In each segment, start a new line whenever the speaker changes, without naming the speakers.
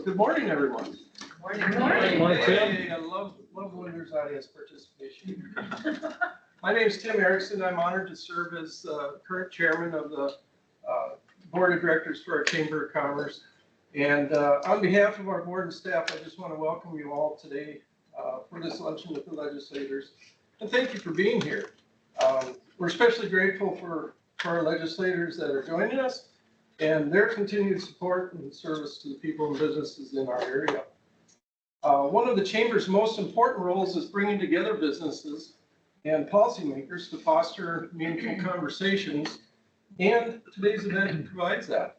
good morning, everyone.
Morning. Good morning.
Morning, Tim. Hey, I love when there's audience participation. My name is Tim Erickson. I'm honored to serve as current chairman of the board of directors for our Chamber of Commerce. And on behalf of our board and staff, I just want to welcome you all today for this luncheon with the legislators. And thank you for being here. We're especially grateful for our legislators that are joining us and their continued support and service to the people and businesses in our area. One of the Chamber's most important roles is bringing together businesses and policymakers to foster meaningful conversations, and today's event provides that.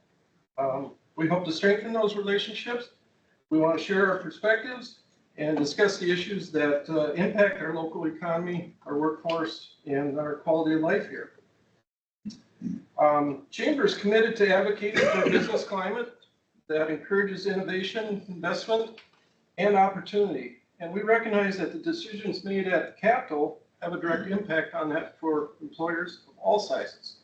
We hope to strengthen those relationships. We want to share our perspectives and discuss the issues that impact our local economy, our workforce, and our quality of life here. Chamber is committed to advocating for a business climate that encourages innovation, investment, and opportunity. And we recognize that the decisions made at the Capitol have a direct impact on that for employers of all sizes.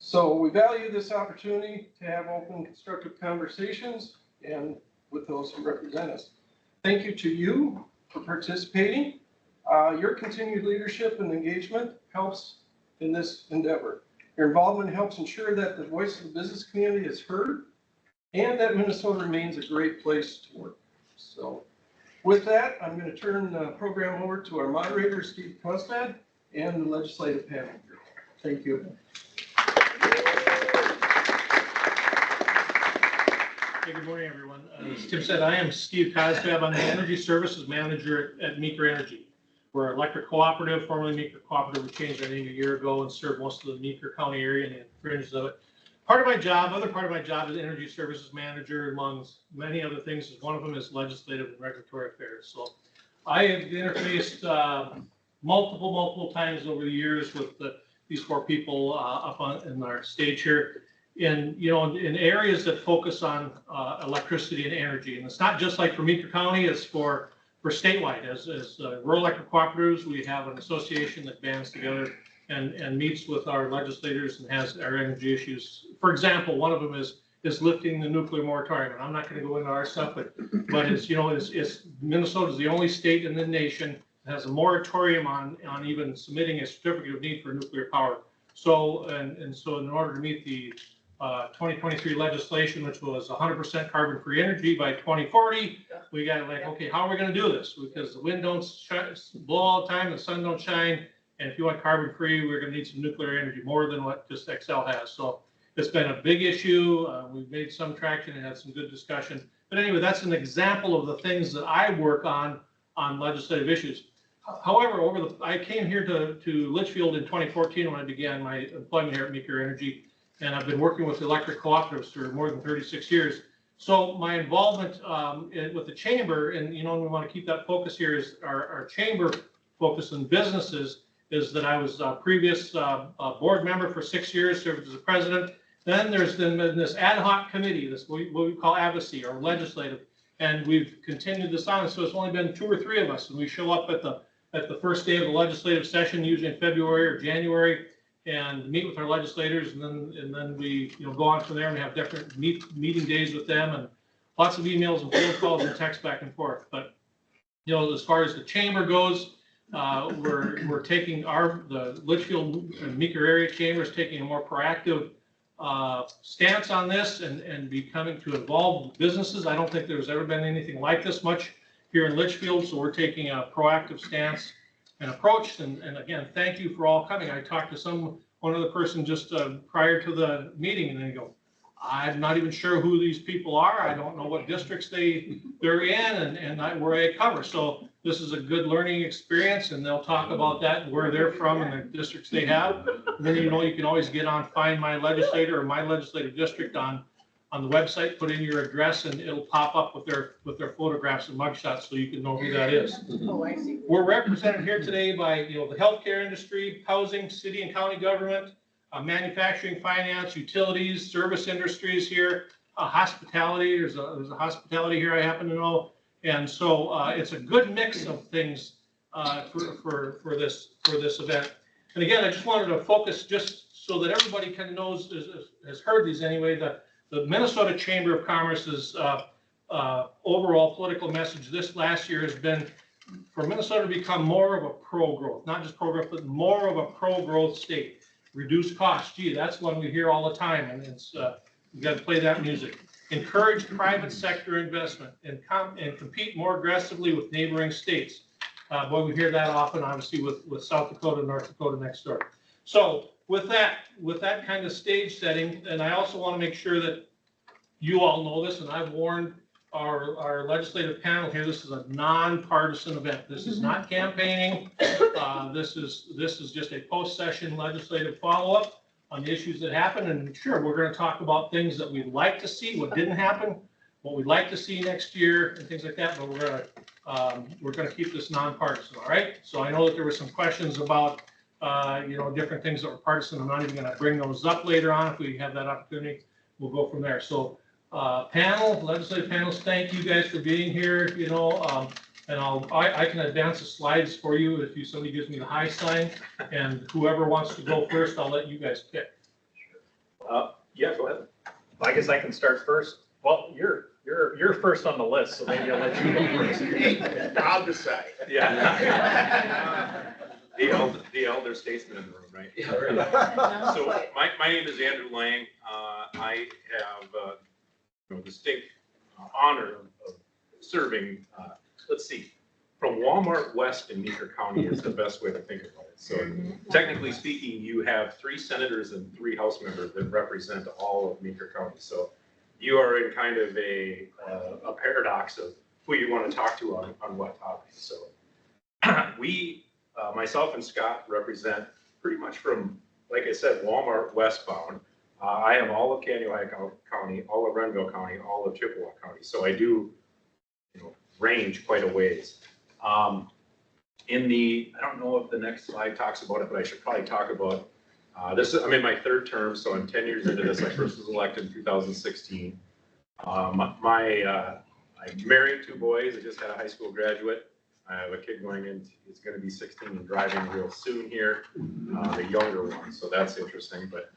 So we value this opportunity to have open, constructive conversations and with those who represent us. Thank you to you for participating. Your continued leadership and engagement helps in this endeavor. Your involvement helps ensure that the voice of the business community is heard and that Minnesota remains a great place to work. So with that, I'm going to turn the program over to our moderator, Steve Kosbad, and the legislative panel. Thank you.
Hey, good morning, everyone. As Tim said, I am Steve Kosbad. I'm the Energy Services Manager at Meeker Energy. We're an electric cooperative, formerly Meeker Cooperative. We changed our name a year ago and serve most of the Meeker County area and the fringes of it. Other part of my job is Energy Services Manager, among many other things. One of them is legislative and regulatory affairs. So I have interfaced multiple times over the years with these four people in our stage here. In areas that focus on electricity and energy, and it's not just like for Meeker County; it's for statewide. As rural electric cooperatives, we have an association that bands together and meets with our legislators and has our energy issues. For example, one of them is lifting the nuclear moratorium. And I'm not going to go into our stuff, but Minnesota is the only state in the nation that has a moratorium on even submitting a certificate of need for nuclear power. So so in order to meet the 2023 legislation, which was 100% carbon-free energy by 2040, we got okay, how are we going to do this? Because the wind don't blow all the time, the sun don't shine, and if you want carbon-free, we're going to need some nuclear energy, more than what just Xcel has. So it's been a big issue. We've made some traction and had some good discussion. But anyway, that's an example of the things that I work on legislative issues. However, I came here to Litchfield in 2014 when I began my employment here at Meeker Energy. And I've been working with electric cooperatives for more than 36 years. So my involvement with the chamber, and we want to keep that focus here, is our chamber focus on businesses, is that I was a previous board member for 6 years, served as a president. Then there's been this ad hoc committee, what we call advocacy or legislative, and we've continued this on. So it's only been 2 or 3 of us, and we show up at the first day of the legislative session, usually in February or January, and meet with our legislators, and then we go on from there and have different meeting days with them, and lots of emails and phone calls and text back and forth. But as far as the chamber goes, we're taking the Litchfield and Meeker area chamber is taking a more proactive stance on this and becoming to involve businesses. I don't think there's ever been anything like this much here in Litchfield, so we're taking a proactive stance and approach. And again, thank you for all coming. I talked to one other person just prior to the meeting, and they go, I'm not even sure who these people are. I don't know what districts they're in and where they cover. So this is a good learning experience, and they'll talk about that and where they're from and the districts they have. And then you can always get on Find My Legislator or My Legislative District on the website, put in your address, and it'll pop up with their photographs and mugshots, so you can know who that is.
Oh, I see.
We're represented here today by the healthcare industry, housing, city and county government, manufacturing, finance, utilities, service industries here, hospitality. There's a hospitality here I happen to know, and so it's a good mix of things for this event. And again, I just wanted to focus just so that everybody kind of knows, has heard these anyway. The Minnesota Chamber of Commerce is overall political message this last year has been for Minnesota to become more of a pro-growth, not just pro-growth, but more of a pro-growth state. Reduce costs. Gee, that's one we hear all the time, and it's you got to play that music. Encourage private sector investment and compete more aggressively with neighboring states. Boy, we hear that often, obviously, with South Dakota and North Dakota next door. So with that kind of stage setting, and I also want to make sure that you all know this, and I've warned our legislative panel here, this is a nonpartisan event. This is not campaigning. This is just a post-session legislative follow-up on the issues that happen. And sure, we're going to talk about things that we'd like to see, what didn't happen, what we'd like to see next year, and things like that. But we're going to keep this nonpartisan. All right. So I know that there were some questions about different things that were partisan. I'm not even going to bring those up later on. If we have that opportunity, we'll go from there. So legislative panels, thank you guys for being here, and I can advance the slides for you if somebody gives me the high sign, and whoever wants to go first, I'll let you guys pick.
Yeah, go ahead. I guess I can start first. Well, you're first on the list, so maybe I'll let you go first.
I'll decide.
Yeah. The elder statesman in the room, right?
Yeah, right.
So my name is Andrew Lang. I have distinct honor of serving, let's see, from Walmart West in Meeker County is the best way to think about it. So technically speaking, you have 3 senators and 3 House members that represent all of Meeker County. So you are in kind of a paradox of who you want to talk to on what topic. So we, myself and Scott, represent pretty much from, like I said, Walmart westbound. I have all of Kansas County, all of Renville County, all of Chippewa County. So I do, range quite a ways. I don't know if the next slide talks about it, but I should probably talk about I'm in my 3rd term, so I'm 10 years into this. I first was elected in 2016. I'm married, 2 boys. I just had a high school graduate. I have a kid he's going to be 16 and driving real soon here, the younger one. So that's interesting. But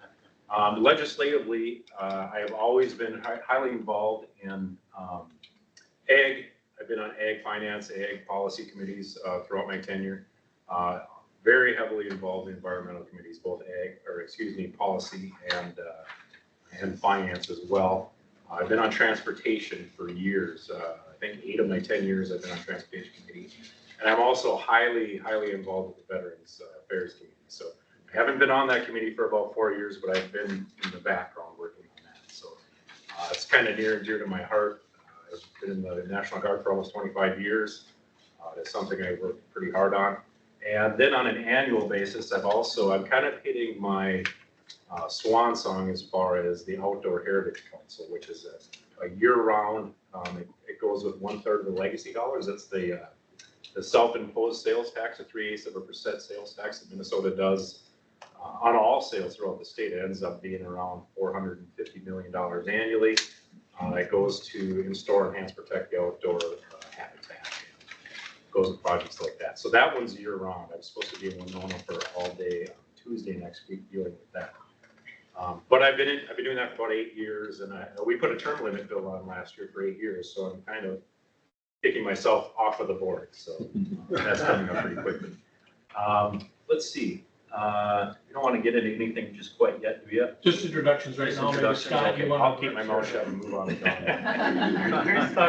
legislatively, I have always been highly involved in ag. I've been on ag finance, ag policy committees throughout my tenure. Very heavily involved in environmental committees, both policy and finance as well. I've been on transportation for years. I think 8 of my 10 years I've been on transportation committee. And I'm also highly involved with the Veterans Affairs Committee. So I haven't been on that committee for about 4 years, but I've been in the background working on that. So it's kind of near and dear to my heart. I've been in the National Guard for almost 25 years. That's something I work pretty hard on. And then on an annual basis, I'm kind of hitting my swan song as far as the Outdoor Heritage Council, which is a year-round. It goes with 1/3 of the legacy dollars. That's the self-imposed sales tax, a 0.3% sales tax that Minnesota does on all sales throughout the state. It ends up being around $450 million annually. It goes to install, enhance, protect the outdoor habitat. Goes with projects like that. So that one's year-round. I'm supposed to be in Winona for all day on Tuesday next week dealing with that. But I've been doing that for about 8 years, and we put a term limit bill on last year for 8 years, so I'm kind of kicking myself off of the board. So that's coming up pretty quickly. Let's see. You don't want to get into anything just quite yet, do you?
Just introductions right now. Maybe Scott,
okay.
you want
I'll keep my mouth shut and move on.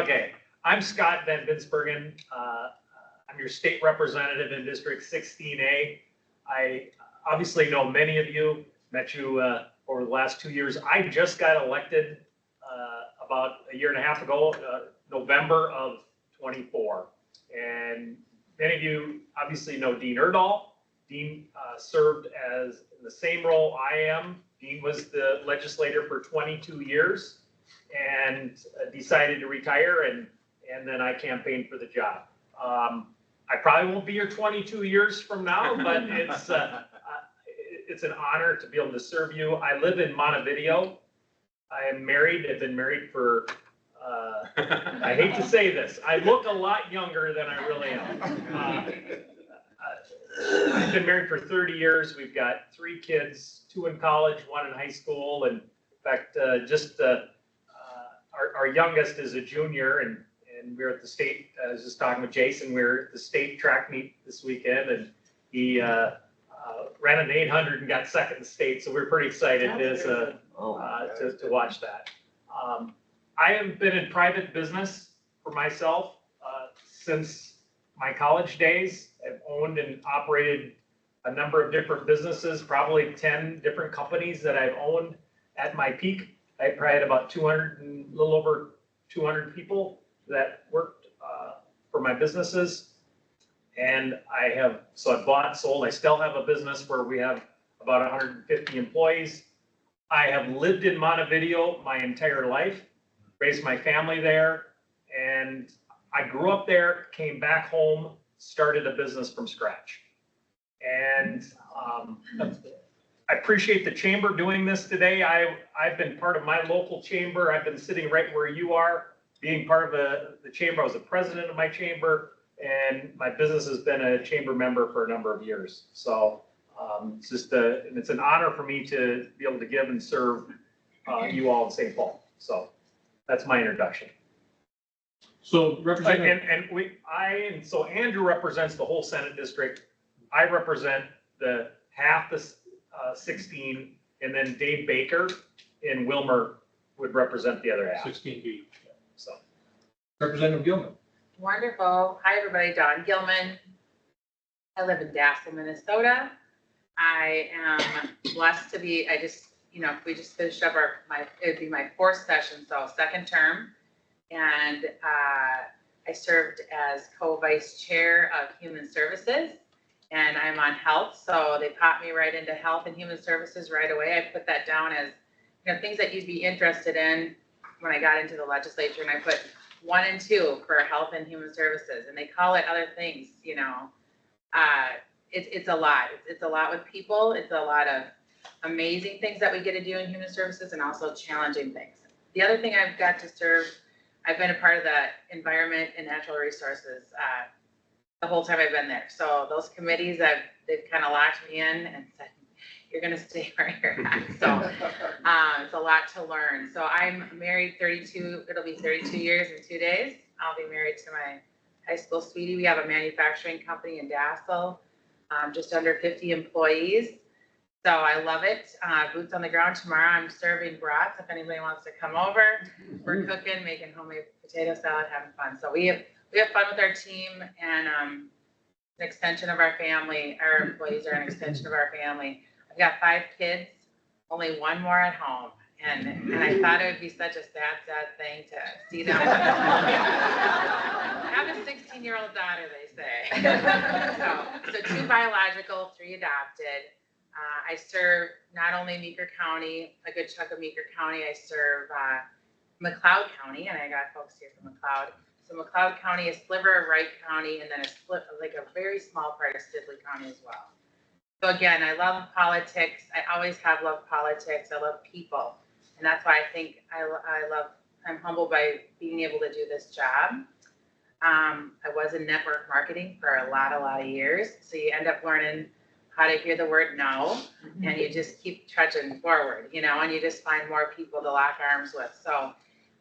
Okay, I'm Scott Van Binsbergen. I'm your state representative in District 16A. I obviously know many of you, met you over the last 2 years. I just got elected about a year and a half ago, November of 24. And many of you obviously know Dean Erdahl. Dean served as in the same role I am. Dean was the legislator for 22 years and decided to retire, and then I campaigned for the job. I probably won't be here 22 years from now, but it's an honor to be able to serve you. I live in Montevideo. I am married. I've been married for, I hate to say this, I look a lot younger than I really am. I've been married for 30 years. We've got 3 kids, 2 in college, 1 in high school. And in fact, our youngest is a junior, and we're at the state, I was just talking with Jason, we're at the state track meet this weekend, and he ran an 800 and got second in the state, so we're pretty excited to watch that. I have been in private business for myself since my college days. I've owned and operated a number of different businesses, probably 10 different companies that I've owned at my peak. I probably had about 200 and a little over 200 people that worked for my businesses. And I bought, sold, I still have a business where we have about 150 employees. I have lived in Montevideo my entire life, raised my family there, and I grew up there, came back home, started a business from scratch. And I appreciate the chamber doing this today. I've been part of my local chamber. I've been sitting right where you are, being part of the chamber. I was the president of my chamber, and my business has been a chamber member for a number of years. So it's an honor for me to be able to give and serve you all in St. Paul. So that's my introduction.
So Representative.
So Andrew represents the whole Senate district. I represent the half the 16, and then Dave Baker in Wilmer would represent the other half.
16B.
So
Representative Gilman.
Wonderful. Hi, everybody. Dawn Gilman. I live in Dassel, Minnesota. I am blessed to be, we just finished up it would be my fourth session, so second term. And I served as co-vice chair of Human Services, and I'm on health. So they popped me right into health and human services right away. I put that down as, things that you'd be interested in when I got into the legislature, and I put 1 and 2 for health and human services, and they call it other things, it's a lot. It's a lot with people. It's a lot of amazing things that we get to do in human services, and also challenging things. The other thing I've got to serve, I've been a part of the environment and natural resources the whole time I've been there. So those committees, they've kind of locked me in and said, you're going to stay where you're at. So it's a lot to learn. So I'm married 32, it'll be 32 years in 2 days. I'll be married to my high school sweetie. We have a manufacturing company in Dassel, just under 50 employees. So I love it. Boots on the ground. Tomorrow I'm serving brats if anybody wants to come over. We're cooking, making homemade potato salad, having fun. So we have fun with our team, and an extension of our family. Our employees are an extension of our family. I've got 5 kids, only 1 more at home. And I thought it would be such a sad thing to see them. I have a 16-year-old daughter, they say. So 2 biological, 3 adopted. I serve not only Meeker County, a good chunk of Meeker County, I serve McLeod County, and I got folks here from McLeod. So McLeod County, a sliver of Wright County, and then a very small part of Sidley County as well. So again, I love politics. I always have loved politics. I love people. And that's why I think I'm humbled by being able to do this job. I was in network marketing for a lot of years. So you end up learning how to hear the word no, and you just keep trudging forward, and you just find more people to lock arms with. So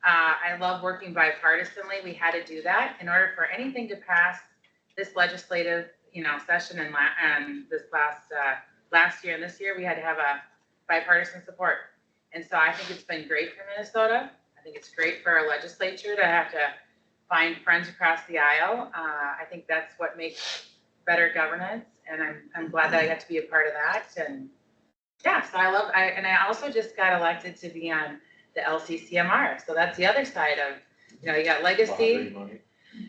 I love working bipartisanly. We had to do that in order for anything to pass this legislative, session and this last year and this year, we had to have a bipartisan support. And so I think it's been great for Minnesota. I think it's great for our legislature to have to find friends across the aisle. I think that's what makes better governance, and I'm glad that I got to be a part of that. And yeah, so I also just got elected to be on the LCCMR. So that's the other side of, you got legacy.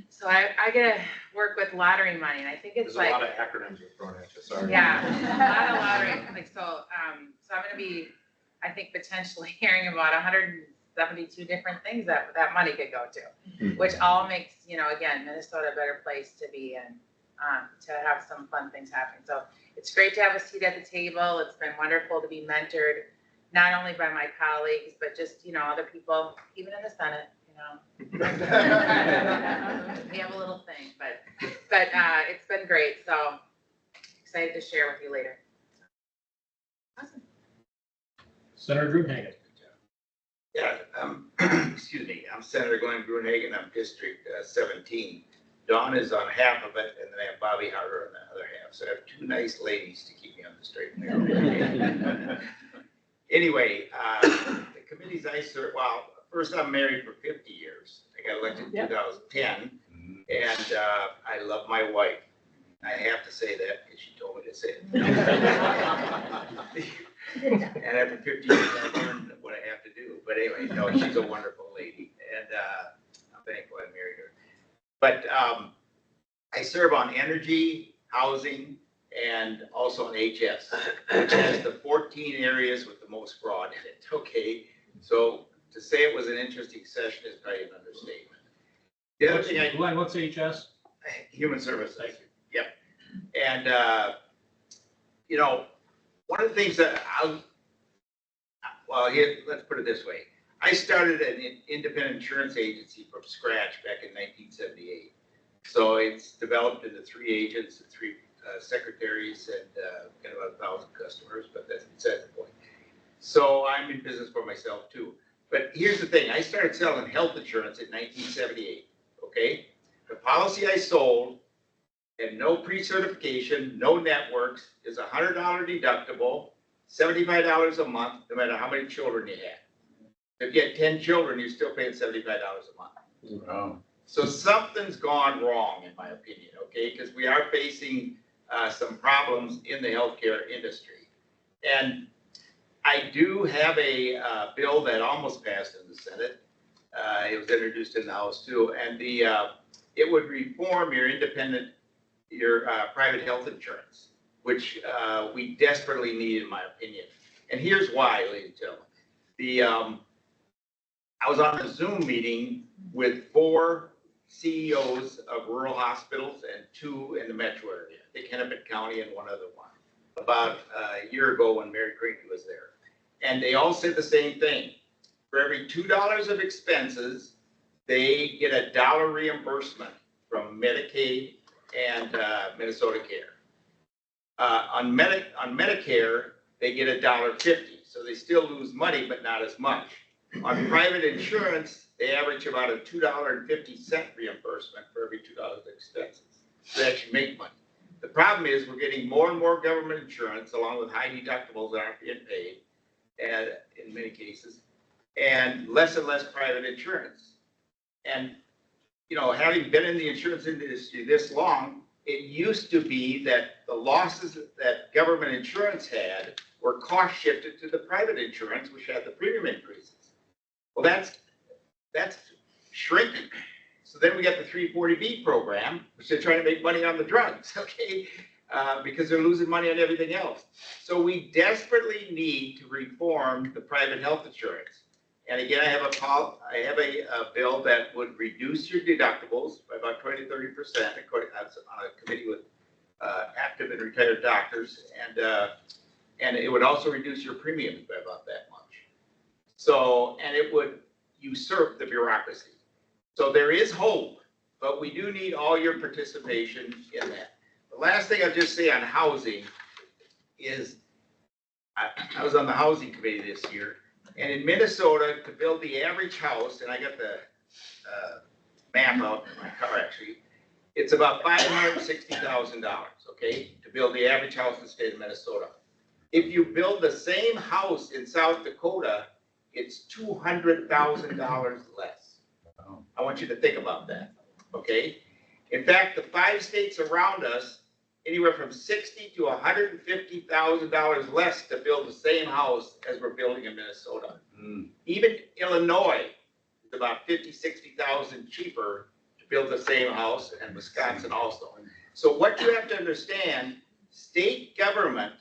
So I get to work with lottery money, and I think it's
There's a lot of acronyms you're throwing at you, sorry.
Yeah, a lot of lottery. So I'm going to be, I think, potentially hearing about 172 different things that money could go to, which all makes, again, Minnesota a better place to be and to have some fun things happen. So it's great to have a seat at the table. It's been wonderful to be mentored, not only by my colleagues, but just, other people, even in the Senate, we have a little thing, but it's been great. So excited to share with you later. Awesome.
Senator Drew Hagan.
Yeah, excuse me. Senator Glenn Gruenhagen. I'm District 17. Dawn is on half of it, and then I have Bobby Harder on the other half. So I have two nice ladies to keep me on the straight and narrow. Anyway, the committees I serve, well, first I'm married for 50 years. I got elected in 2010, and I love my wife. I have to say that because she told me to say it. And after 50 years, I learned what I have to do. But anyway, no, she's a wonderful lady, and I'm thankful I married her. But I serve on energy, housing, and also on HS, which has the 14 areas with the most fraud in it, okay? So to say it was an interesting session is probably an understatement. The other thing
Glenn, what's HS?
Human services.
Thank you.
Yep. And, you know, one of the things that let's put it this way. I started an independent insurance agency from scratch back in 1978. So it's developed into 3 agents and 3 secretaries and kind of 1,000 customers, but that's beside the point. So I'm in business for myself too. But here's the thing, I started selling health insurance in 1978, okay? The policy I sold had no pre-certification, no networks, is $100 deductible, $75 a month, no matter how many children you had. If you had 10 children, you're still paying $75 a month.
Wow.
So something's gone wrong, in my opinion, okay? Because we are facing some problems in the healthcare industry. And I do have a bill that almost passed in the Senate. It was introduced in the House too. And it would reform your private health insurance, which we desperately need, in my opinion. And here's why, ladies and gentlemen. I was on a Zoom meeting with 4 CEOs of rural hospitals and 2 in the metro area, I think Hennepin County and one other one, about a year ago when Mary Cranky was there. And they all said the same thing. For every $2 of expenses, they get $1 reimbursement from Medicaid and Minnesota Care. On Medicare, they get $1.50, so they still lose money, but not as much. On private insurance, they average about a $2.50 reimbursement for every $2 of expenses. So they actually make money. The problem is we're getting more and more government insurance along with high deductibles that aren't being paid, and in many cases, and less private insurance. And, you know, having been in the insurance industry this long, it used to be that the losses that government insurance had were cost shifted to the private insurance, which had the premium increases. Well, that's shrinking. So then we got the 340B program, which they're trying to make money on the drugs, okay? Because they're losing money on everything else. So we desperately need to reform the private health insurance. And again, I have a bill that would reduce your deductibles by about 20 to 30%. I'm on a committee with active and retired doctors, and it would also reduce your premiums by about that much. So, and it would usurp the bureaucracy. So there is hope, but we do need all your participation in that. The last thing I'll just say on housing is, I was on the housing committee this year, and in Minnesota, to build the average house, and I got the map out in my car actually, it's about $560,000, okay, to build the average house in the state of Minnesota. If you build the same house in South Dakota, it's $200,000 less. I want you to think about that, okay? In fact, the 5 states around us, anywhere from $60,000 to $150,000 less to build the same house as we're building in Minnesota. Even Illinois is about $50,000, $60,000 cheaper to build the same house, and Wisconsin also. So what you have to understand, state government,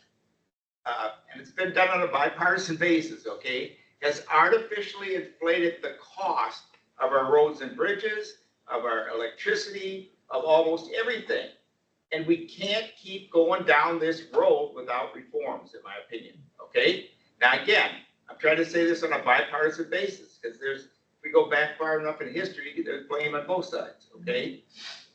and it's been done on a bipartisan basis, okay, has artificially inflated the cost of our roads and bridges, of our electricity, of almost everything. And we can't keep going down this road without reforms, in my opinion, okay? Now, again, I'm trying to say this on a bipartisan basis, because if we go back far enough in history, there's blame on both sides, okay?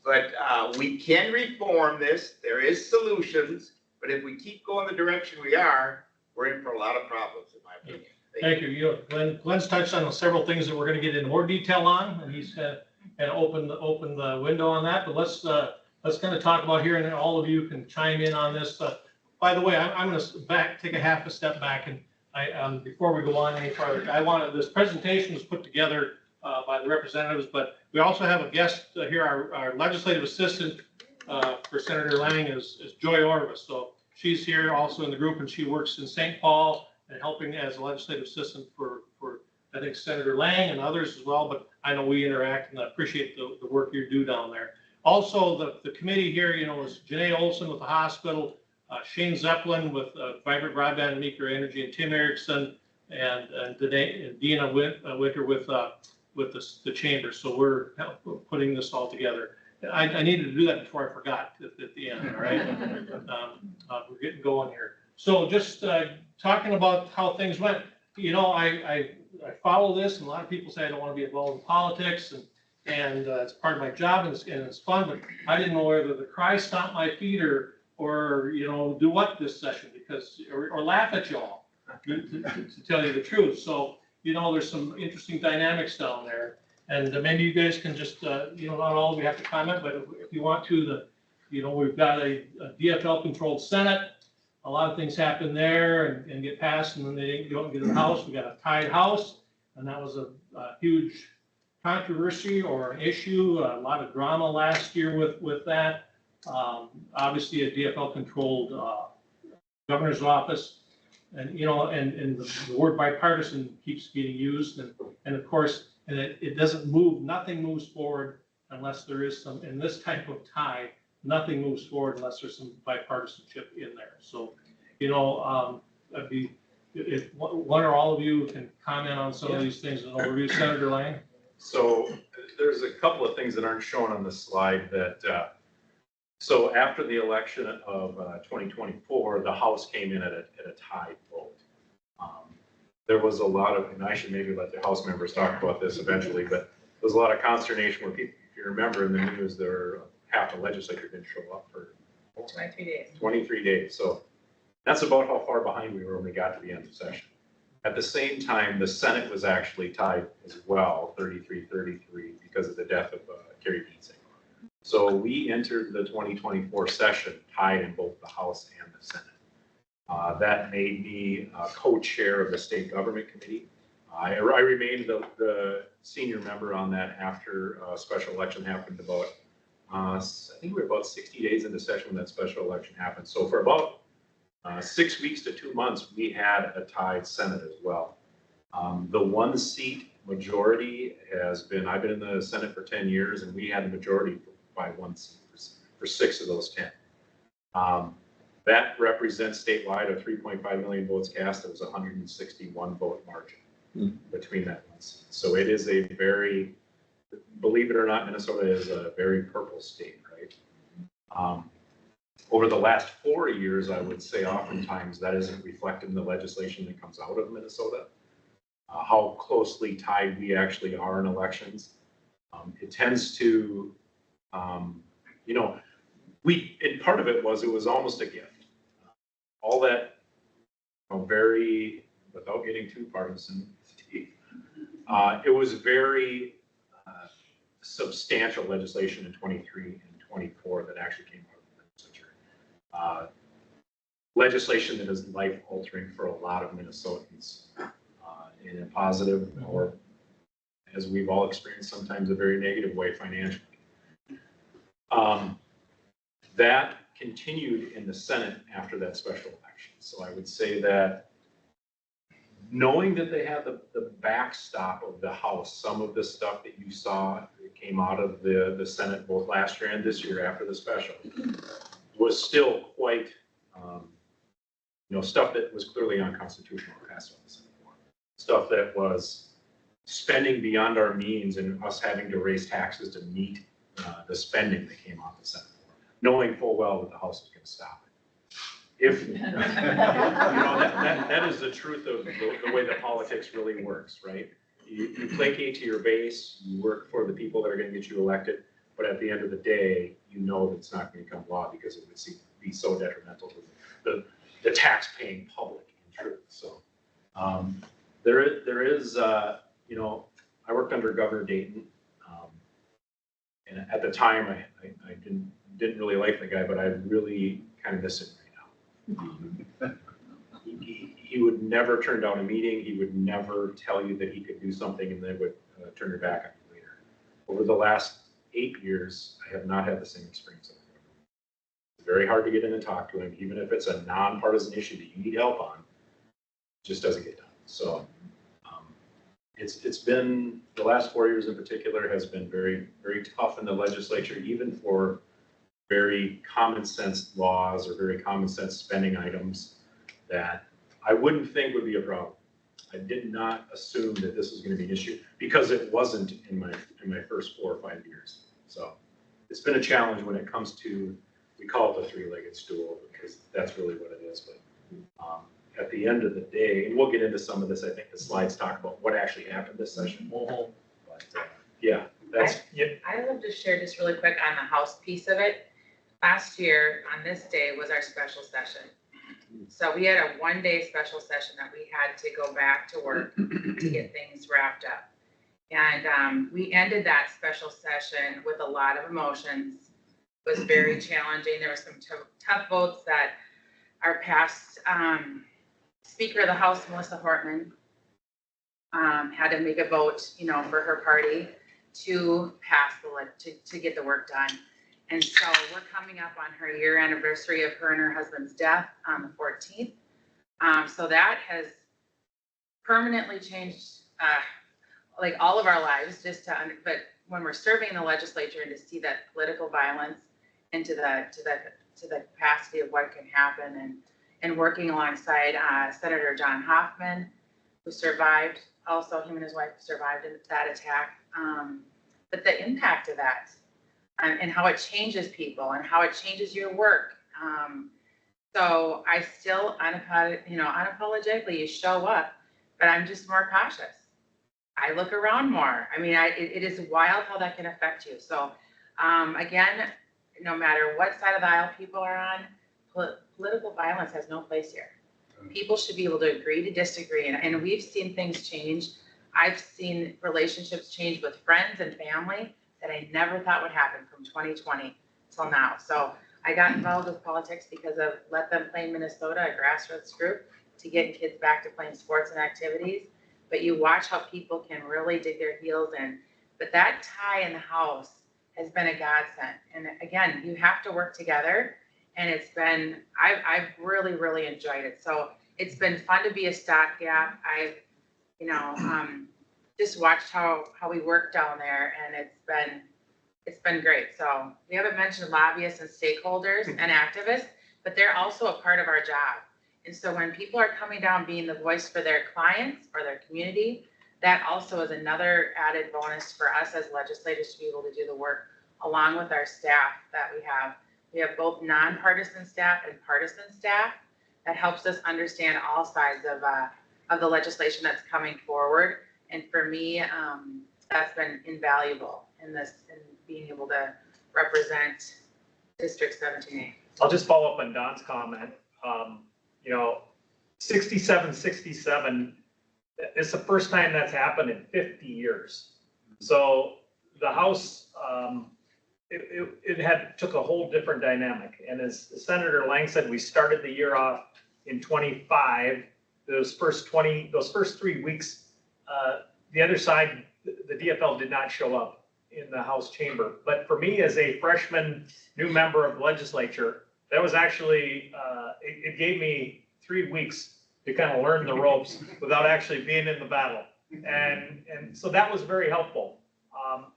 But we can reform this. There is solutions, but if we keep going the direction we are, we're in for a lot of problems, in my opinion.
Thank you. You know, Glenn's touched on several things that we're going to get into more detail on, and he's kind of opened the window on that. But let's kind of talk about here, and all of you can chime in on this. By the way, I'm going to take a step back, and before we go on any further, this presentation was put together by the representatives, but we also have a guest here. Our legislative assistant for Senator Lang is Joy Orvis. So she's here also in the group, and she works in St. Paul and helping as a legislative assistant for I think Senator Lang and others as well. But I know we interact, and I appreciate the work you do down there. Also, the committee here, you know, is Janae Olson with the hospital, Shane Zeppelin with Vibrant Broadband and Meeker Energy, and Tim Erickson and Dina Winter with the chamber. So we're putting this all together. I needed to do that before I forgot at the end. All right, we're getting going here. So just talking about how things went. You know, I follow this, and a lot of people say I don't want to be involved in politics, and it's part of my job, and it's fun. But I didn't know whether to cry, stomp my feet, or you know, do what this session, because or laugh at y'all to tell you the truth. So you know, there's some interesting dynamics down there, and maybe you guys can just you know, not all of you have to comment, but if you want to, you know, we've got a DFL controlled Senate. A lot of things happen there and get passed, and then they don't get in the House. We got a tied House, and that was a huge controversy or an issue. A lot of drama last year with that. Obviously, a DFL controlled governor's office, and you know, and the word bipartisan keeps getting used, and of course, and it doesn't move. Nothing moves forward unless there is some in this type of tie. Nothing moves forward unless there's some bipartisanship in there. So, you know, I'd be, if one or all of you can comment on some of these things in overview. Senator Lang.
So there's a couple of things that aren't shown on the slide that, so after the election of 2024, the House came in at a tied vote. There was a lot of, and I should maybe let the House members talk about this eventually, but there was a lot of consternation where people, if you remember in the news, there were half the legislature didn't show up for
23 days.
23 days. So that's about how far behind we were when we got to the end of session. At the same time, the Senate was actually tied as well, 33-33, because of the death of Kerry Beatsing. So we entered the 2024 session tied in both the House and the Senate. That made me co-chair of the State Government Committee. I remained the senior member on that after a special election happened about I think we were about 60 days into session when that special election happened. So for about 6 weeks to 2 months, we had a tied Senate as well. The one seat majority has been, I've been in the Senate for 10 years, and we had a majority by 1 seat for 6 of those 10. That represents statewide of 3.5 million votes cast. There was a 161 vote margin between that 1 seat. So it is a very, believe it or not, Minnesota is a very purple state, right? Over the last 4 years, I would say oftentimes that isn't reflected in the legislation that comes out of Minnesota. How closely tied we actually are in elections. It tends to, you know, and part of it was almost a gift. All that, you know, very, without getting too partisan, it was very substantial legislation in 23 and 24 that actually came out of the legislature. Legislation that is life altering for a lot of Minnesotans in a positive or, as we've all experienced, sometimes a very negative way financially. That continued in the Senate after that special election. So I would say that knowing that they had the backstop of the House, some of the stuff that you saw that came out of the Senate both last year and this year after the special was still quite, you know, stuff that was clearly unconstitutional passed on the Senate floor. Stuff that was spending beyond our means and us having to raise taxes to meet the spending that came off the Senate floor, knowing full well that the House was going to stop it. If, you know, that is the truth of the way that politics really works, right? You placate to your base, you work for the people that are going to get you elected, but at the end of the day, you know that it's not going to become law because it would be so detrimental to the tax-paying public, in truth. So There is, you know, I worked under Governor Dayton. And at the time, I didn't really like the guy, but I really kind of miss him right now. He would never turn down a meeting. He would never tell you that he could do something and then would turn your back on you later. Over the last 8 years, I have not had the same experience. It's very hard to get in and talk to him, even if it's a nonpartisan issue that you need help on. It just doesn't get done. So it's been, the last 4 years in particular has been very, very tough in the legislature, even for very common sense laws or very common sense spending items that I wouldn't think would be a problem. I did not assume that this was going to be an issue because it wasn't in my first 4 or 5 years. So it's been a challenge when it comes to, we call it the three-legged stool because that's really what it is. But at the end of the day, and we'll get into some of this, I think the slides talk about what actually happened this session. But yeah, that's,
I'd love to share just really quick on the House piece of it. Last year, on this day, was our special session. So we had a 1-day special session that we had to go back to work to get things wrapped up. And we ended that special session with a lot of emotions. It was very challenging. There were some tough votes that our past Speaker of the House, Melissa Hortman, had to make a vote, you know, for her party to pass to get the work done. And so we're coming up on her year anniversary of her and her husband's death on the 14th. So that has permanently changed like all of our lives, but when we're serving in the legislature and to see that political violence and to the capacity of what can happen and working alongside Senator John Hoffman, who survived, also him and his wife survived in that attack. But the impact of that and how it changes people and how it changes your work. So I still unapologetically you show up, but I'm just more cautious. I look around more. I mean, it is wild how that can affect you. So again, no matter what side of the aisle people are on, political violence has no place here. People should be able to agree to disagree. And we've seen things change. I've seen relationships change with friends and family that I never thought would happen from 2020 till now. So I got involved with politics because of Let Them Play Minnesota, a grassroots group to get kids back to playing sports and activities. But you watch how people can really dig their heels in. But that tie in the House has been a godsend. And again, you have to work together. And it's been, I've really, really enjoyed it. So it's been fun to be a stopgap. I've, just watched how we work down there, and it's been great. So we haven't mentioned lobbyists and stakeholders and activists, but they're also a part of our job. And so when people are coming down being the voice for their clients or their community, that also is another added bonus for us as legislators to be able to do the work along with our staff that we have. We have both nonpartisan staff and partisan staff that helps us understand all sides of the legislation that's coming forward. And for me, that's been invaluable in being able to represent District 17A.
I'll just follow up on Don's comment. 67, it's the first time that's happened in 50 years. So the House, it took a whole different dynamic. And as Senator Lang said, we started the year off in 25. Those first 3 weeks, the other side, the DFL did not show up in the House chamber. But for me, as a freshman new member of the legislature, that was actually, it gave me 3 weeks to kind of learn the ropes without actually being in the battle. And so that was very helpful.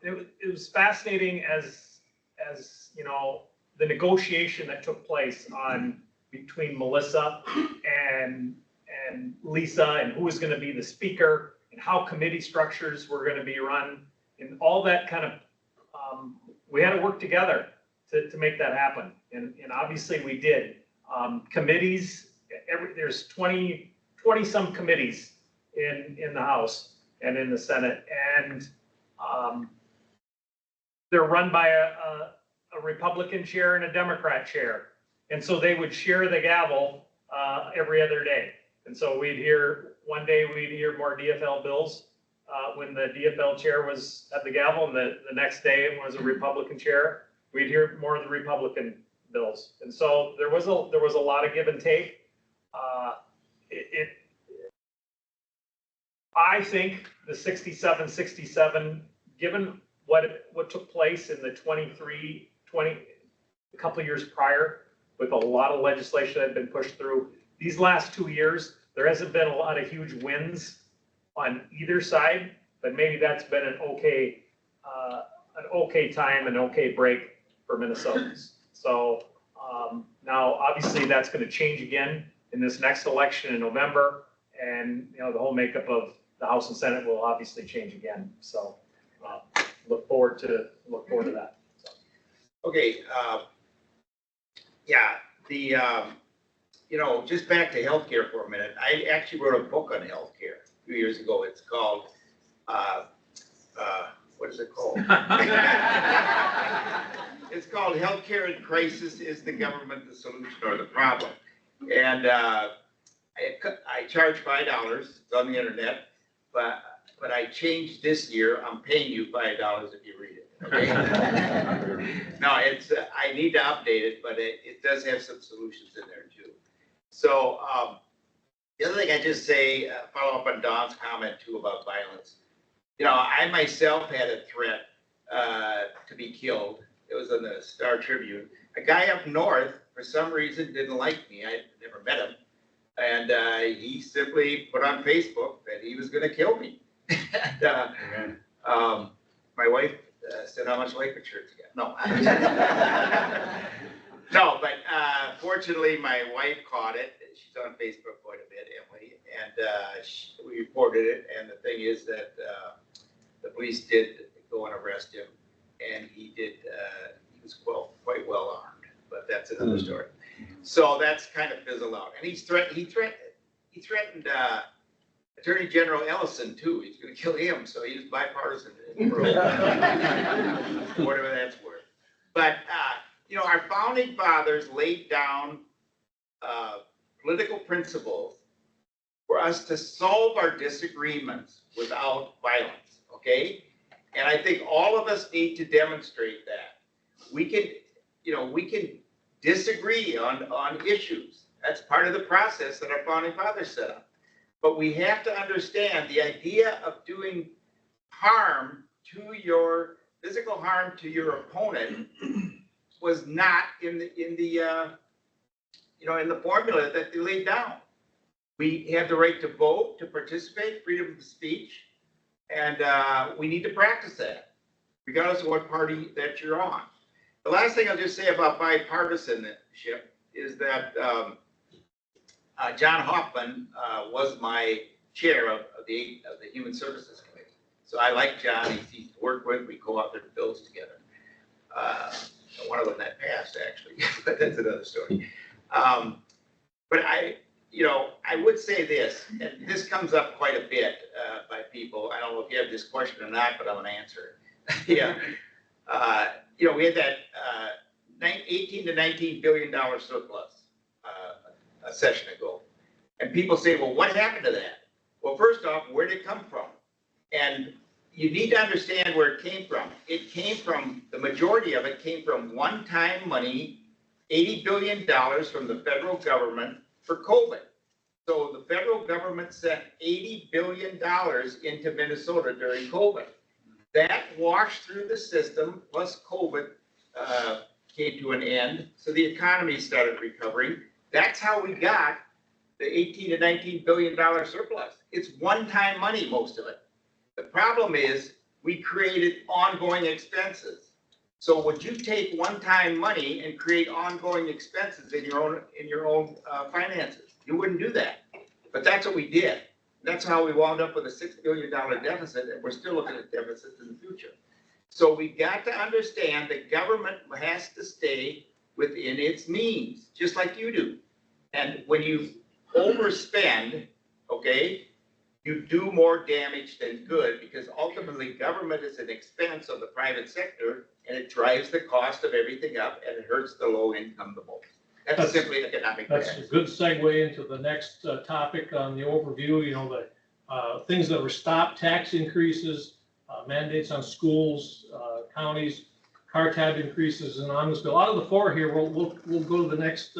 It was fascinating as the negotiation that took place between Melissa and Lisa and who was going to be the speaker and how committee structures were going to be run and all that kind of, we had to work together to make that happen. And obviously we did. Committees, there's 20 some committees in the House and in the Senate. And they're run by a Republican chair and a Democrat chair. And so they would share the gavel every other day. And so we'd hear one day we'd hear more DFL bills, when the DFL chair was at the gavel, and the next day it was a Republican chair, we'd hear more of the Republican bills. And so there was a lot of give and take. I think the 67, given what took place in the 20, a couple of years prior, with a lot of legislation that had been pushed through, these last 2 years, there hasn't been a lot of huge wins on either side, but maybe that's been an okay time, an okay break for Minnesotans. So now, obviously, that's going to change again in this next election in November, and the whole makeup of the House and Senate will obviously change again. So look forward to that. So.
Okay, yeah, just back to healthcare for a minute. I actually wrote a book on healthcare a few years ago. It's called, what is it called? It's called Healthcare in Crisis, Is the Government the Solution or the Problem? And I charge $5, it's on the internet, but I changed this year, I'm paying you $5 if you read it, okay? No, I need to update it, but it does have some solutions in there too. So the other thing I just say, follow up on Don's comment too about violence. I myself had a threat to be killed. It was in the Star Tribune. A guy up north, for some reason, didn't like me. I never met him. And he simply put on Facebook that he was going to kill me. And, my wife said, how much life insurance you got? No. No, but fortunately, my wife caught it. She's on Facebook quite a bit, Emily. And we reported it. And the thing is that the police did go and arrest him. And he was quite well armed. But that's another story. So that's kind of fizzled out. And he threatened Attorney General Ellison too. He's going to kill him. So he was bipartisan in the world. Whatever that's worth. But our founding fathers laid down political principles for us to solve our disagreements without violence. Okay, and I think all of us need to demonstrate that we can disagree on issues. That's part of the process that our founding fathers set up. But we have to understand the idea of doing harm to physical harm to your opponent was not in the formula that they laid down. We have the right to vote, to participate, freedom of speech, and we need to practice that, regardless of what party that you're on. The last thing I'll just say about bipartisanship is that John Hoffman was my chair of the Human Services Committee. So I like John. He's easy to work with. We co-authored bills together. One of them that passed, actually, but that's another story. But I would say this, and this comes up quite a bit by people. I don't know if you have this question or not, but I'm going to answer it. Yeah. We had that 18 to $19 billion surplus a session ago. And people say, well, what happened to that? Well, first off, where did it come from? And you need to understand where it came from. It came from, the majority of it came from one-time money, $80 billion from the federal government for COVID. So the federal government sent $80 billion into Minnesota during COVID. That washed through the system, plus COVID came to an end, so the economy started recovering. That's how we got the $18 to $19 billion surplus. It's one-time money, most of it. The problem is we created ongoing expenses. So would you take one-time money and create ongoing expenses in your own finances? You wouldn't do that. But that's what we did. That's how we wound up with a $6 billion deficit, and we're still looking at deficits in the future. So we got to understand that government has to stay within its means, just like you do. And when you overspend, okay, you do more damage than good, because ultimately government is an expense of the private sector, and it drives the cost of everything up, and it hurts the low income the most. That's simply economic
That's
facts.
a good segue into the next topic on the overview, the things that were stopped, tax increases, mandates on schools, counties, car tab increases, and on this bill. Out of the four here, we'll go to the next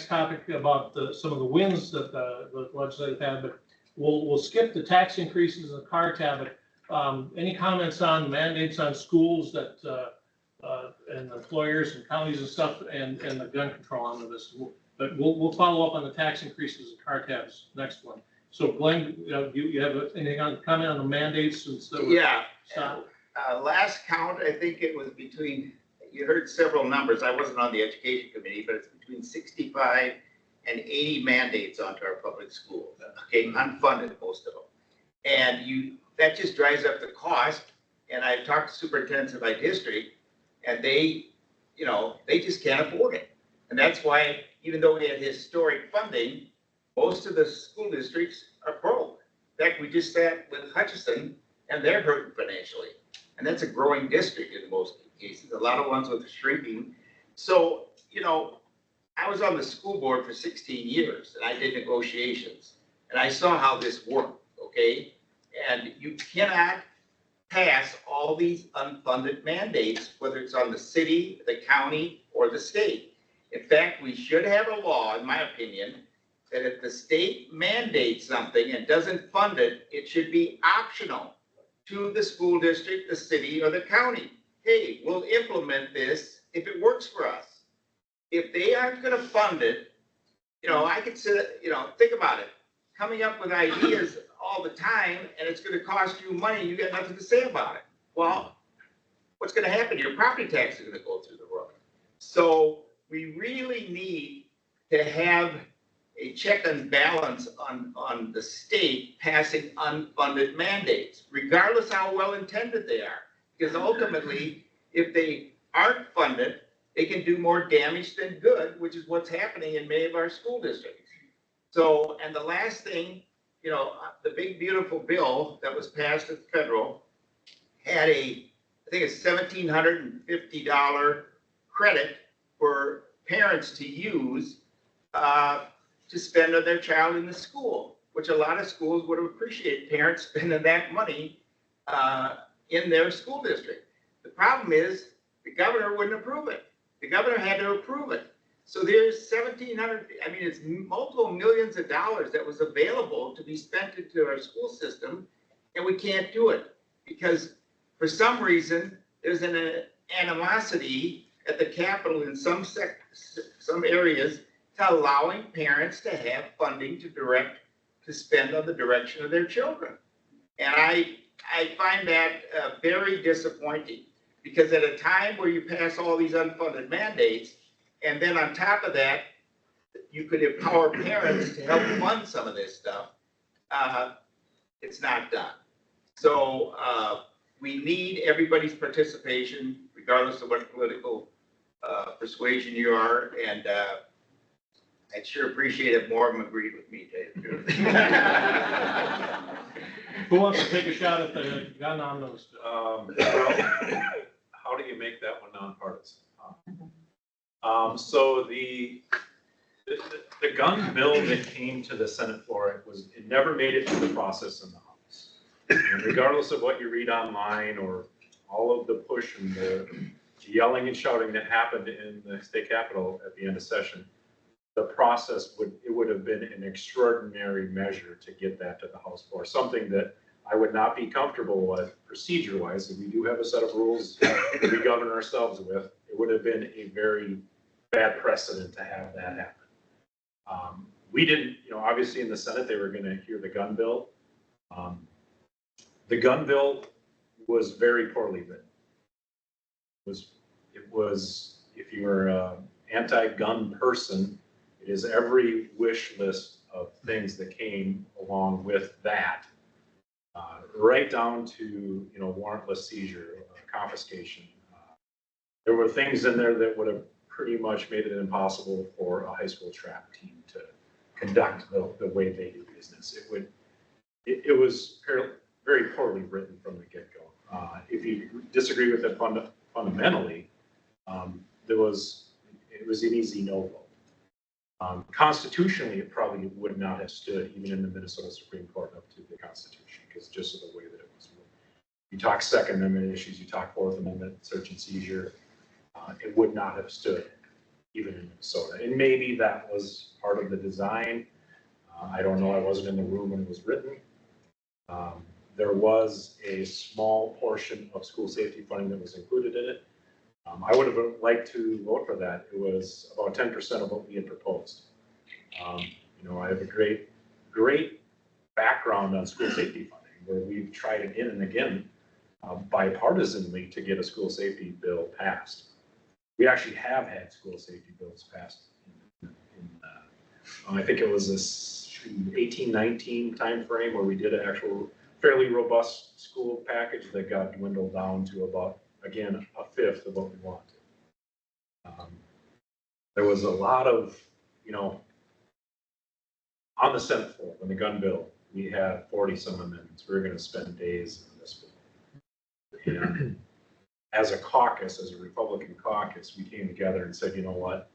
topic about some of the wins that the legislative had, but we'll skip the tax increases and the car tab. But any comments on mandates on schools that and employers and counties and stuff, and the gun control on this? But we'll follow up on the tax increases and car tabs next one. So Glenn, you have anything on comment on the mandates since there were
Yeah.
stopped?
Last count, I think it was between, you heard several numbers. I wasn't on the education committee, but it's between 65 and 80 mandates onto our public schools. Okay, unfunded, most of them. And that just drives up the cost. And I've talked to superintendents in my district, and they just can't afford it. And that's why, even though we had historic funding, most of the school districts are broke. In fact, we just sat with Hutchinson, and they're hurting financially. And that's a growing district in most cases, a lot of ones with shrinking. So, I was on the school board for 16 years, and I did negotiations. And I saw how this worked, okay? And you cannot pass all these unfunded mandates, whether it's on the city, the county, or the state. In fact, we should have a law, in my opinion, that if the state mandates something and doesn't fund it, it should be optional to the school district, the city, or the county. Hey, we'll implement this if it works for us. If they aren't gonna fund it, I could sit, think about it. Coming up with ideas all the time, and it's gonna cost you money, you got nothing to say about it. Well, what's gonna happen? Your property tax is gonna go through the roof. So we really need to have a check and balance on the state passing unfunded mandates, regardless how well intended they are. Because ultimately, if they aren't funded, they can do more damage than good, which is what's happening in many of our school districts. So, and the last thing, the big beautiful bill that was passed at the federal had I think it's $1,750 credit for parents to use to spend on their child in the school, which a lot of schools would appreciate parents spending that money in their school district. The problem is the governor wouldn't approve it. The governor had to approve it. So there's it's multiple millions of dollars that was available to be spent into our school system, and we can't do it because for some reason there's an animosity at the Capitol in some areas to allowing parents to have funding to spend on the direction of their children. And I find that very disappointing because at a time where you pass all these unfunded mandates, and then on top of that, you could empower parents to help fund some of this stuff, it's not done. So we need everybody's participation, regardless of what political persuasion you are, and I'd sure appreciate if more of them agreed with me, Dave.
Who wants to take a shot at the gun on those?
How do you make that one nonpartisan? So the gun bill that came to the Senate floor, it never made it through the process in the House. And regardless of what you read online or all of the push and the yelling and shouting that happened in the state capitol at the end of session, the process would have been an extraordinary measure to get that to the House floor, something that I would not be comfortable with procedure-wise. If we do have a set of rules that we govern ourselves with, it would have been a very bad precedent to have that happen. We didn't, obviously in the Senate, they were going to hear the gun bill. The gun bill was very poorly written. It was if you were an anti-gun person, it is every wish list of things that came along with that. Right down to, warrantless seizure, confiscation. There were things in there that would have pretty much made it impossible for a high school track team to conduct the way they do business. It was very poorly written from the get-go. If you disagree with it fundamentally, it was an easy no vote. Constitutionally, it probably would not have stood even in the Minnesota Supreme Court up to the Constitution, because just of the way that it was. You talk Second Amendment issues, you talk Fourth Amendment, search and seizure, it would not have stood even in Minnesota. And maybe that was part of the design. I don't know, I wasn't in the room when it was written. There was a small portion of school safety funding that was included in it. I would have liked to vote for that. It was about 10% of what we had proposed. You know, I have a great background on school safety funding, where we've tried again and again bipartisanly to get a school safety bill passed. We actually have had school safety bills passed I think it was this 18-19 timeframe where we did an actual fairly robust school package that got dwindled down to about, again, a fifth of what we wanted. There was a lot of, you know, on the Senate floor, when the gun bill, we had 40 some amendments. We were going to spend days on this bill. And as a caucus, as a Republican caucus, we came together and said, you know what,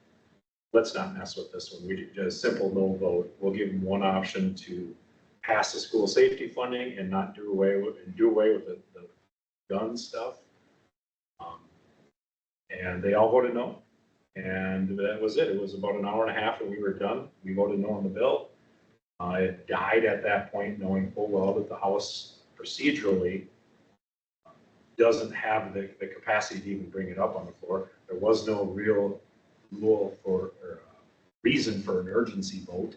let's not mess with this one. We did a simple no vote. We'll give them one option to pass the school safety funding and not do away with the gun stuff. And they all voted no. And that was it. It was about an hour and a half and we were done. We voted no on the bill. It died at that point, knowing full well that the House procedurally doesn't have the capacity to even bring it up on the floor. There was no real rule or reason for an urgency vote.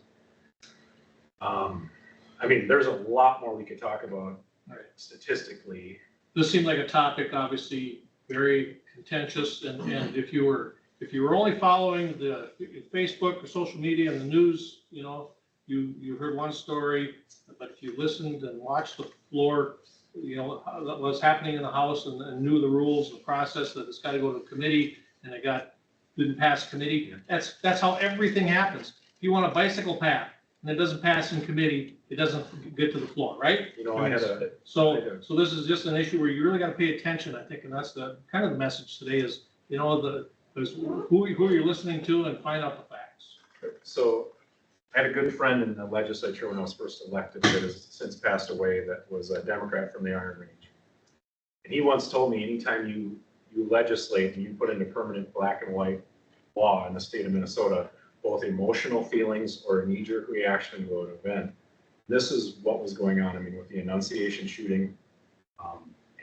I mean, there's a lot more we could talk about statistically.
This seemed like a topic, obviously, very contentious, and if you were only following the Facebook or social media and the news, you know, you heard one story, but if you listened and watched the floor, you know, what's happening in the House and knew the rules, the process, that it's got to go to committee, and it didn't pass committee. That's how everything happens. If you want a bicycle path and it doesn't pass in committee, it doesn't get to the floor, right?
You know, I had a
So this is just an issue where you really got to pay attention, I think, and that's the kind of the message today is, you know, who you're listening to and find out the facts.
So I had a good friend in the legislature when I was first elected that has since passed away, that was a Democrat from the Iron Range. And he once told me, anytime you legislate and you put into permanent black and white law in the state of Minnesota, both emotional feelings or a knee-jerk reaction to an event. This is what was going on, I mean, with the Annunciation shooting.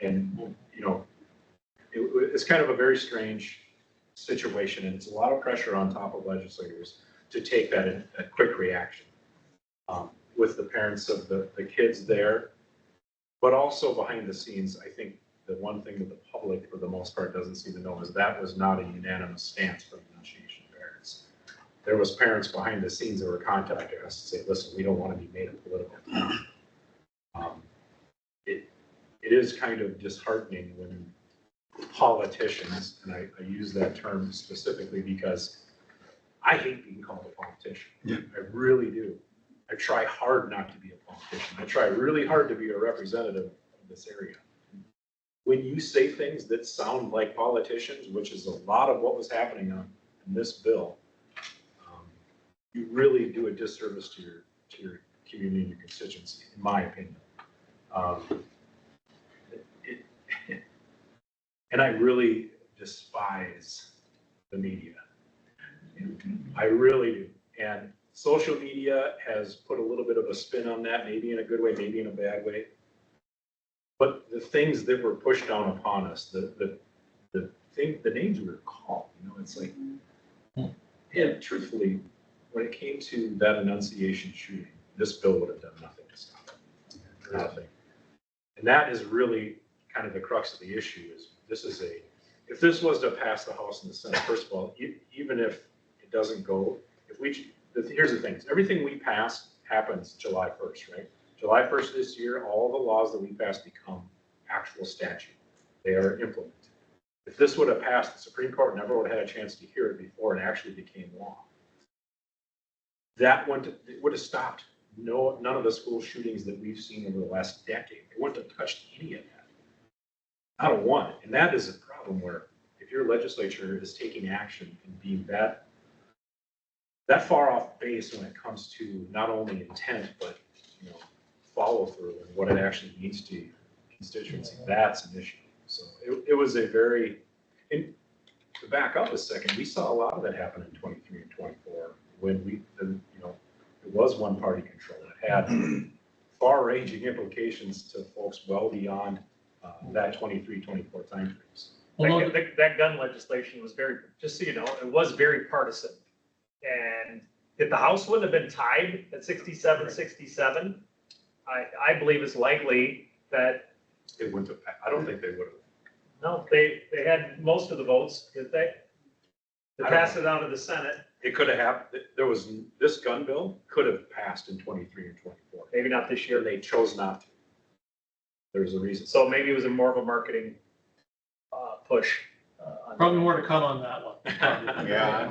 And, you know, it's kind of a very strange situation, and it's a lot of pressure on top of legislators to take that a quick reaction with the parents of the kids there. But also behind the scenes, I think the one thing that the public, for the most part, doesn't seem to know is that was not a unanimous stance from the Annunciation parents. There was parents behind the scenes that were contacting us to say, listen, we don't want to be made a political town. It is kind of disheartening when politicians, and I use that term specifically because I hate being called a politician. Yeah. I really do. I try hard not to be a politician. I try really hard to be a representative of this area. When you say things that sound like politicians, which is a lot of what was happening in this bill, you really do a disservice to your community and your constituency, in my opinion. And I really despise the media. I really do. And social media has put a little bit of a spin on that, maybe in a good way, maybe in a bad way. But the things that were pushed down upon us, the names we were called, you know, it's like, and truthfully, when it came to that Annunciation shooting, this bill would have done nothing to stop it. Nothing. And that is really kind of the crux of the issue is if this was to pass the House and the Senate, first of all, even if it doesn't go, here's the thing, everything we pass happens July 1st, right? July 1st this year, all the laws that we pass become actual statute. They are implemented. If this would have passed, the Supreme Court never would have had a chance to hear it before it actually became law. That would have stopped none of the school shootings that we've seen over the last decade. It wouldn't have touched any of that. Not a one. And that is a problem where if your legislature is taking action and being that that far off base when it comes to not only intent, but, follow through and what it actually means to your constituency, that's an issue. So it was a very, and to back up a second, we saw a lot of that happen in 23 and 24 when it was one party control. It had far ranging implications to folks well beyond that 23, 24 timeframes.
That gun legislation was very, just so you know, it was very partisan. And if the House wouldn't have been tied at 67-67, I believe it's likely that.
It wouldn't have, I don't think they would have.
No, they had most of the votes, did they? To pass it out of the Senate.
It could have happened, this gun bill could have passed in 23 and 24.
Maybe not this year.
And they chose not to. There's a reason.
So maybe it was more of a marketing push.
Probably more to come on that one.
Yeah.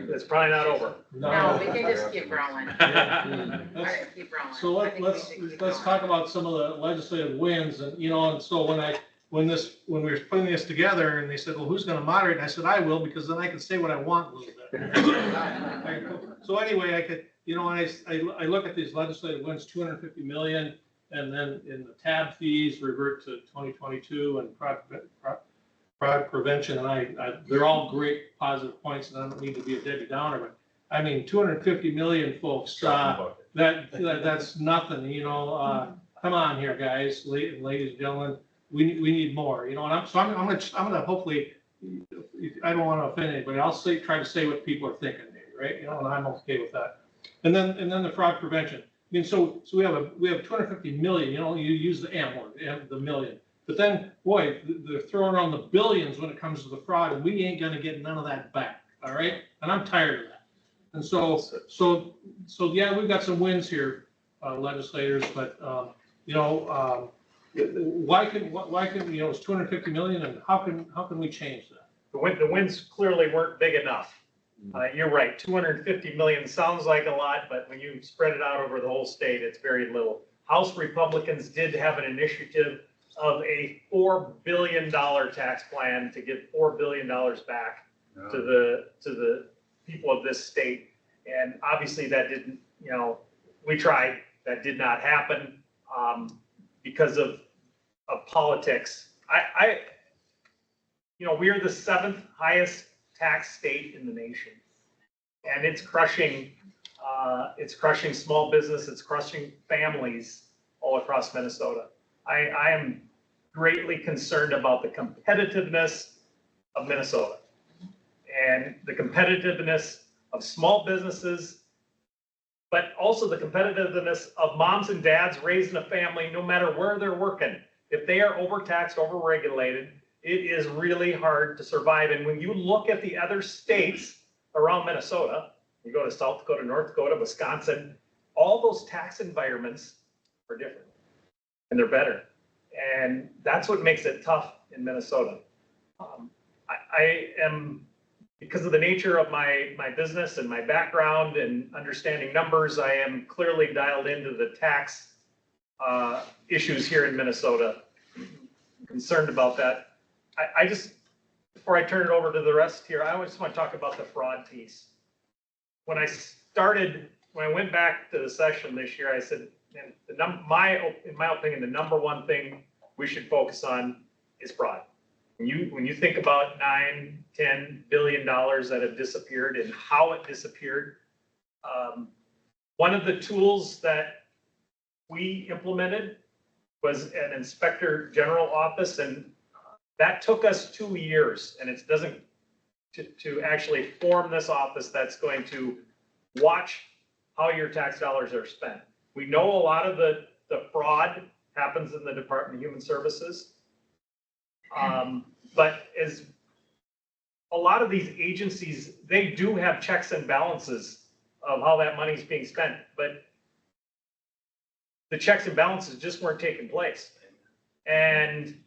It's probably not over.
No, we can just keep rolling. All right, keep rolling.
So
I think we
let's
should keep
talk
going.
about some of the legislative wins, and, and so when we were putting this together, and they said, well, who's gonna moderate? And I said, I will, because then I can say what I want a little bit. So anyway, I could, I look at these legislative wins, 250 million, and then in the tab fees revert to 2022 and fraud prevention, and they're all great positive points, and I don't need to be a Debbie Downer, but I mean, 250 million folks, that's nothing, come on here, guys, ladies and gentlemen, we need more, and I'm gonna hopefully, I don't want to offend anybody, I'll try to say what people are thinking, maybe, right, and I'm okay with that. And then the fraud prevention. I mean, so we have 250 million, you use the M word, the million. But then, boy, they're throwing around the billions when it comes to the fraud, and we ain't gonna get none of that back, all right? And I'm tired of that. And so yeah, we've got some wins here, legislators, but, why can, it's 250 million, and how can we change that?
The wins clearly weren't big enough. You're right, 250 million sounds like a lot, but when you spread it out over the whole state, it's very little. House Republicans did have an initiative of a $4 billion tax plan to give $4 billion back to the people of this state. And obviously that didn't, we tried, that did not happen because of politics. We are the 7th highest tax state in the nation. And it's crushing small business, it's crushing families all across Minnesota. I am greatly concerned about the competitiveness of Minnesota and the competitiveness of small businesses, but also the competitiveness of moms and dads raising a family no matter where they're working. If they are overtaxed, overregulated, it is really hard to survive. And when you look at the other states around Minnesota, you go to South Dakota, North Dakota, Wisconsin, all those tax environments are different. And they're better. And that's what makes it tough in Minnesota. I am, because of the nature of my business and my background and understanding numbers, I am clearly dialed into the tax issues here in Minnesota. I'm concerned about that. I just, before I turn it over to the rest here, I just want to talk about the fraud piece. When I went back to the session this year, I said, in my opinion, the number one thing we should focus on is fraud. When you think about $9-10 billion that have disappeared and how it disappeared, one of the tools that we implemented was an inspector general office, and that took us 2 years, and it doesn't to actually form this office that's going to watch how your tax dollars are spent. We know a lot of the fraud happens in the Department of Human Services. But as a lot of these agencies, they do have checks and balances of how that money is being spent, but the checks and balances just weren't taking place. And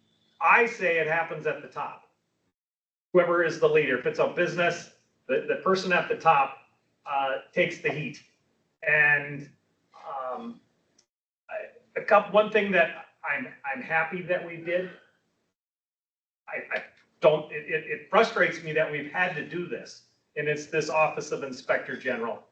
I say it happens at the top. Whoever is the leader, if it's a business, the person at the top takes the heat. And one thing that I'm happy that we did, it frustrates me that we've had to do this, and it's this Office of Inspector General.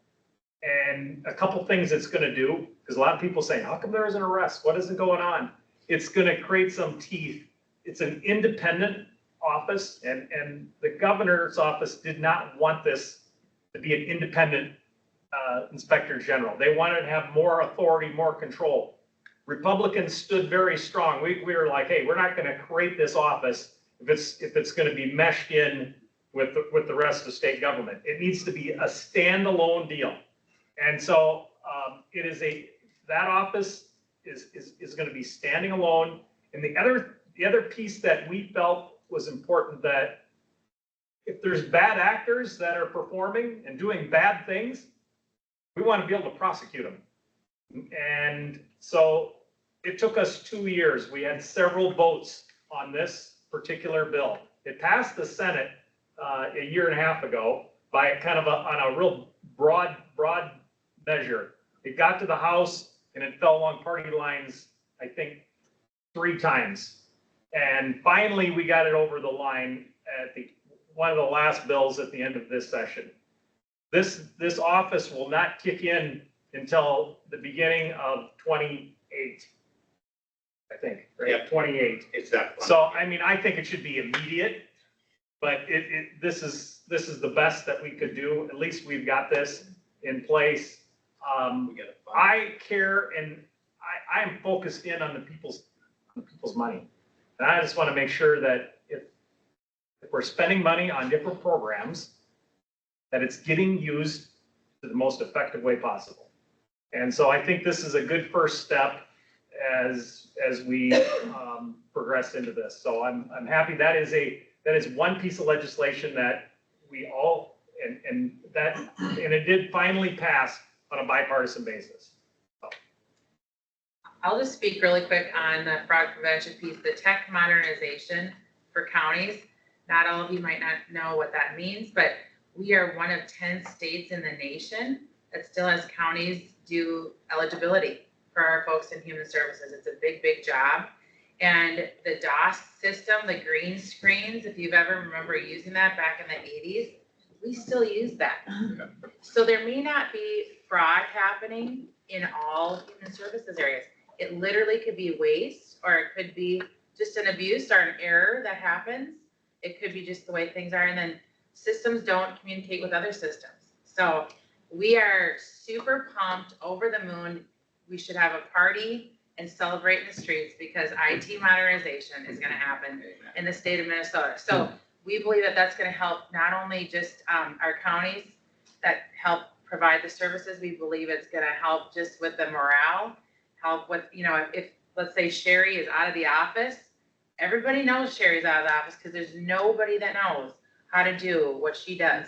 And a couple things it's gonna do, because a lot of people say, how come there isn't an arrest? What is going on? It's gonna create some teeth. It's an independent office, and the governor's office did not want this to be an independent inspector general. They wanted to have more authority, more control. Republicans stood very strong. We were like, hey, we're not gonna create this office if it's gonna be meshed in with the rest of state government. It needs to be a standalone deal. And so that office is gonna be standing alone. And the other piece that we felt was important, that if there's bad actors that are performing and doing bad things, we want to be able to prosecute them. And so it took us 2 years. We had several votes on this particular bill. It passed the Senate a year and a half ago by kind of on a real broad measure. It got to the House and it fell along party lines, I think, 3 times. And finally, we got it over the line at one of the last bills at the end of this session. This office will not kick in until the beginning of 28, I think, right?
Yep.
28.
It's that one.
So, I mean, I think it should be immediate, but this is the best that we could do. At least we've got this in place.
We gotta find-
I care, and I am focused in on the people's money. And I just want to make sure that if we're spending money on different programs, that it's getting used to the most effective way possible. And so I think this is a good first step as we progress into this. So I'm happy that is one piece of legislation that we all, and it did finally pass on a bipartisan basis.
I'll just speak really quick on the fraud prevention piece, the tech modernization for counties. Not all of you might not know what that means, but we are one of 10 states in the nation that still has counties do eligibility for our folks in human services. It's a big job. And the DOS system, the green screens, if you've ever remember using that back in the 80s, we still use that. So there may not be fraud happening in all human services areas. It literally could be waste, or it could be just an abuse or an error that happens. It could be just the way things are, and then systems don't communicate with other systems. So we are super pumped, over the moon. We should have a party and celebrate in the streets, because IT modernization is gonna happen in the state of Minnesota. So we believe that that's gonna help not only just our counties that help provide the services, we believe it's gonna help just with the morale, help with, if let's say Sherry is out of the office, everybody knows Sherry's out of the office because there's nobody that knows how to do what she does.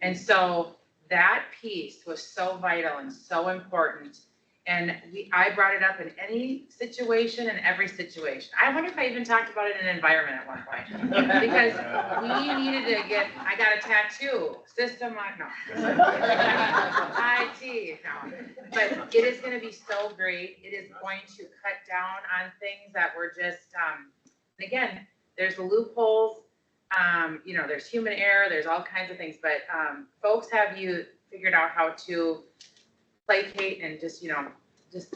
And so that piece was so vital and so important. And I brought it up in any situation and every situation. I wonder if I even talked about it in environment at one point. Because we needed to I got a tattoo, system, no. IT, no. But it is gonna be so great. It is going to cut down on things that were just, again, there's the loopholes, there's human error, there's all kinds of things, but folks, have you figured out how to placate and just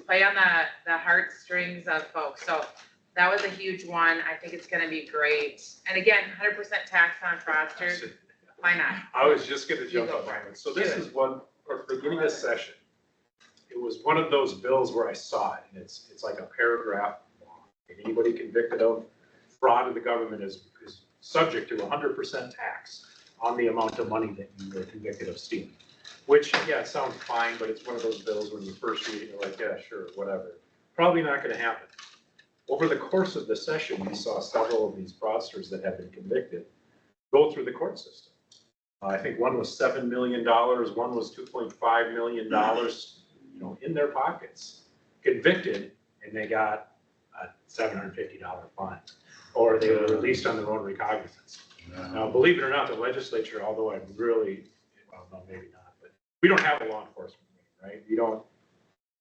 play on the heartstrings of folks? So that was a huge one. I think it's gonna be great. And again, 100% tax on fraudsters. Why not?
I was just gonna jump
go
on
for
that
it.
one. So this is one, or beginning of session, it was one of those bills where I saw it, and it's like a paragraph long. Anybody convicted of fraud of the government is subject to 100% tax on the amount of money that you were convicted of stealing. Which, yeah, it sounds fine, but it's one of those bills when you first read it, you're like, yeah, sure, whatever. Probably not gonna happen. Over the course of the session, we saw several of these fraudsters that have been convicted go through the court system. I think one was $7 million, one was $2.5 million, in their pockets, convicted, and they got a $750 fine, or they were released on their own recognizance. Now, believe it or not, the legislature, although I'm really, well, no, maybe not, but we don't have a law enforcement, right?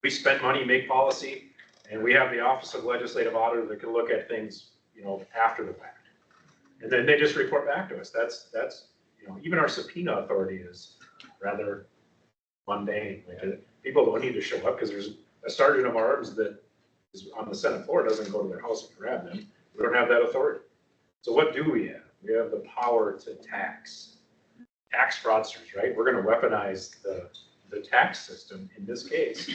We spend money, make policy, and we have the Office of Legislative Auditor that can look at things, after the fact. And then they just report back to us. That's even our subpoena authority is rather mundane. People don't need to show up because there's a sergeant of arms that is on the Senate floor, doesn't go to their house and grab them. We don't have that authority. So what do we have? We have the power to tax fraudsters, right? We're gonna weaponize the tax system in this case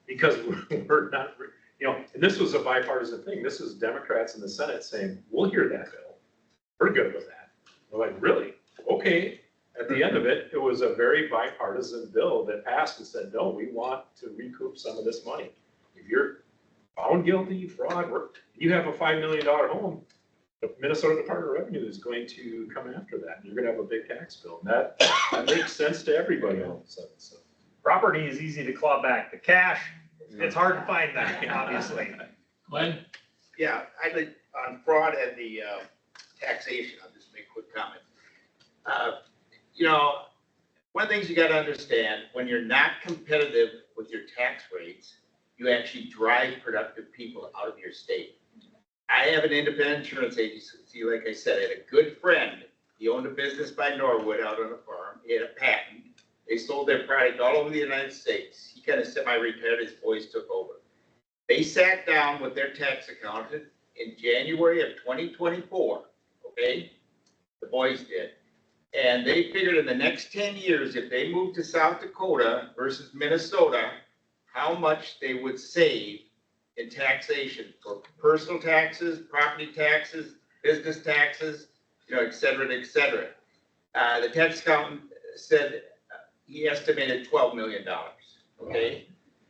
because we're not, and this was a bipartisan thing. This was Democrats in the Senate saying, we'll hear that bill. We're good with that. We're like, really? Okay. At the end of it, it was a very bipartisan bill that passed and said, no, we want to recoup some of this money. If you're found guilty, fraud, you have a $5 million home, the Minnesota Department of Revenue is going to come after that. You're going to have a big tax bill. And that makes sense to everybody all of a sudden. So.
Property is easy to claw back. The cash, it's hard to find that, obviously.
Glenn?
Yeah, I think on fraud and the taxation, I'll just make a quick comment. One of the things you got to understand, when you're not competitive with your tax rates, you actually drive productive people out of your state. I have an independent insurance agency, like I said, I had a good friend. He owned a business by Norwood out on a farm. He had a patent. They sold their product all over the United States. He kind of semi-retired, his boys took over. They sat down with their tax accountant in January of 2024, okay? The boys did. And they figured in the next 10 years, if they moved to South Dakota versus Minnesota, how much they would save in taxation for personal taxes, property taxes, business taxes, et cetera, et cetera. The tax accountant said he estimated $12 million, okay?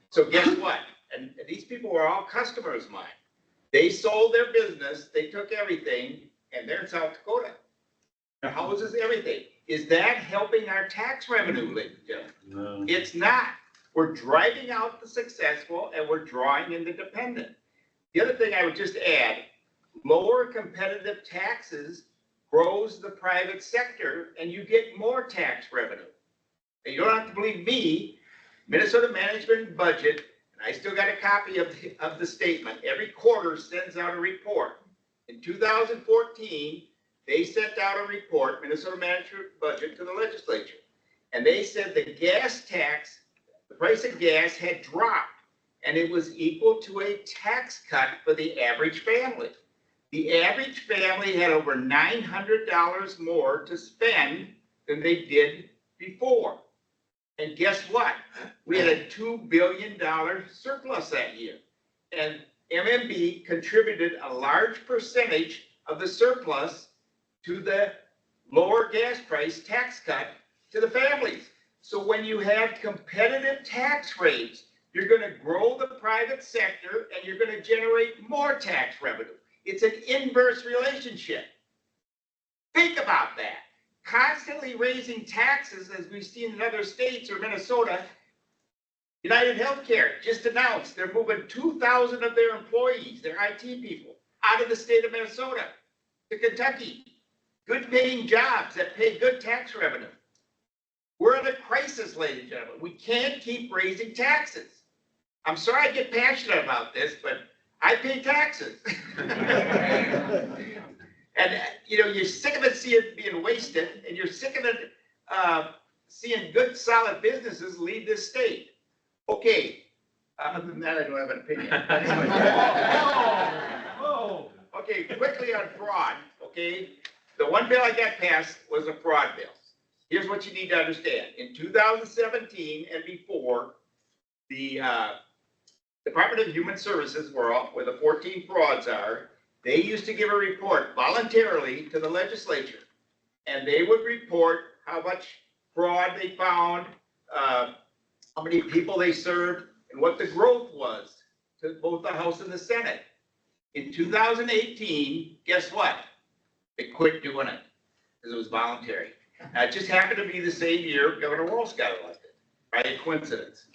So guess what? And these people were all customers of mine. They sold their business, they took everything, and they're in South Dakota. Their houses, everything. Is that helping our tax revenue, ladies and gentlemen? No. It's not. We're driving out the successful and we're drawing in the dependent. The other thing I would just add, lower competitive taxes grows the private sector and you get more tax revenue. And you don't have to believe me, Minnesota Management Budget, and I still got a copy of the statement, every quarter sends out a report. In 2014, they sent out a report, Minnesota Management Budget, to the legislature. And they said the gas tax, the price of gas had dropped, and it was equal to a tax cut for the average family. The average family had over $900 more to spend than they did before. And guess what? We had a $2 billion surplus that year. And MMB contributed a large percentage of the surplus to the lower gas price tax cut to the families. So when you have competitive tax rates, you're going to grow the private sector and you're going to generate more tax revenue. It's an inverse relationship. Think about that. Constantly raising taxes, as we've seen in other states or Minnesota. United Healthcare just announced they're moving 2,000 of their employees, their IT people, out of the state of Minnesota to Kentucky. Good paying jobs that pay good tax revenue. We're in a crisis, ladies and gentlemen. We can't keep raising taxes. I'm sorry I get passionate about this, but I pay taxes. And you're sick of it being wasted, and you're sick of it seeing good, solid businesses leave this state. Okay, other than that, I don't have an opinion.
Whoa.
Okay, quickly on fraud, okay? The one bill I got passed was a fraud bill. Here's what you need to understand. In 2017 and before, the Department of Human Services, where the 14 frauds are, they used to give a report voluntarily to the legislature. And they would report how much fraud they found, how many people they served, and what the growth was to both the House and the Senate. In 2018, guess what? They quit doing it because it was voluntary. Now, it just happened to be the same year Governor Walz got elected, by a coincidence.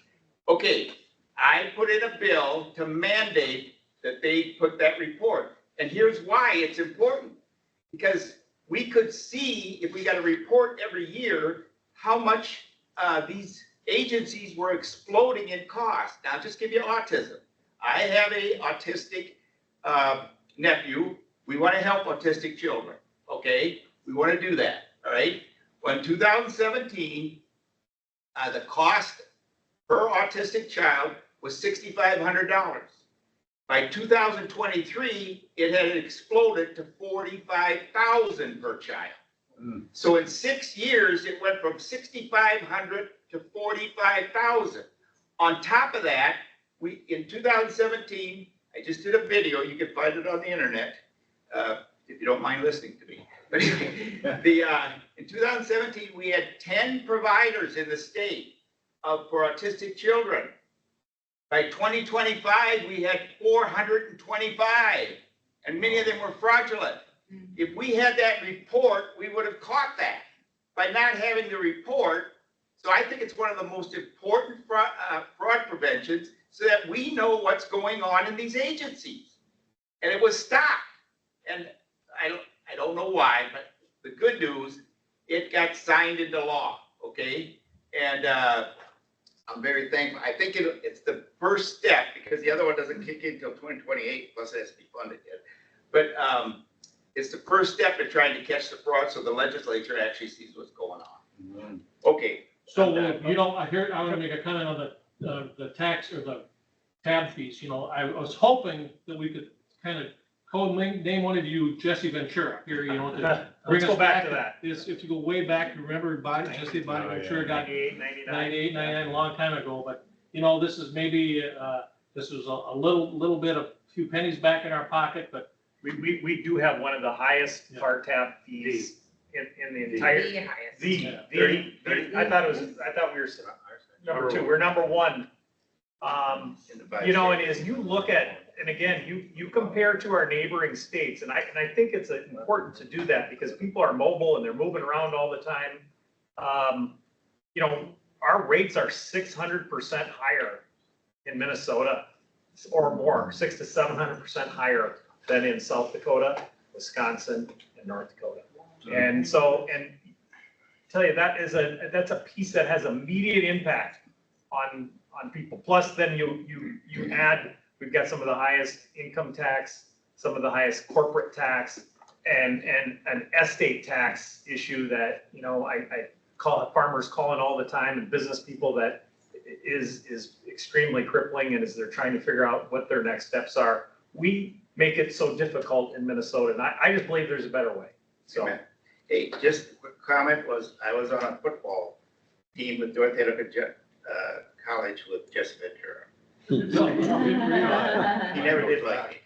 Okay, I put in a bill to mandate that they put that report. And here's why it's important. Because we could see, if we got a report every year, how much these agencies were exploding in cost. Now, I'll just give you autism. I have a autistic nephew. We want to help autistic children, okay? We want to do that, all right? Well, in 2017, the cost per autistic child was $6,500. By 2023, it had exploded to $45,000 per child. So in 6 years, it went from 6,500 to 45,000. On top of that, in 2017, I just did a video, you can find it on the internet, if you don't mind listening to me. But in 2017, we had 10 providers in the state for autistic children. By 2025, we had 425, and many of them were fraudulent. If we had that report, we would have caught that. By not having the report, so I think it's one of the most important fraud preventions, so that we know what's going on in these agencies. And it was stopped. And I don't know why, but the good news, it got signed into law, okay? And I'm very thankful. I think it's the first step, because the other one doesn't kick in until 2028, plus it has to be funded yet. But it's the first step in trying to catch the fraud, so the legislature actually sees what's going on. Okay.
So, you know, I want to make a comment on the tax or the tab fees. You know, I was hoping that we could kind of name one of you Jesse Ventura here, you know, to bring
Let's
us
go back to that.
If you go way back, you remember Jesse Ventura got
98, 99.
98, 99, a long time ago, but, you know, this is maybe, this was a little bit of a few pennies back in our pocket, but
We do have one of the highest car tab fees in the entire,
The highest.
I thought we were number two, we're number one. You know, and as you look at, and again, you compare to our neighboring states, and I think it's important to do that because people are mobile and they're moving around all the time. You know, our rates are 600% higher in Minnesota or more, 600 to 700% higher than in South Dakota, Wisconsin, and North Dakota. And so, and tell you, that's a piece that has immediate impact on people. Plus then you add, we've got some of the highest income tax, some of the highest corporate tax, and an estate tax issue that, you know, I call it, farmers calling all the time, and business people, that is extremely crippling, and as they're trying to figure out what their next steps are. We make it so difficult in Minnesota, and I just believe there's a better way. So,
Amen. Hey, just a quick comment I was on a football team with North Dakota College with Jesse Ventura. He never did like me.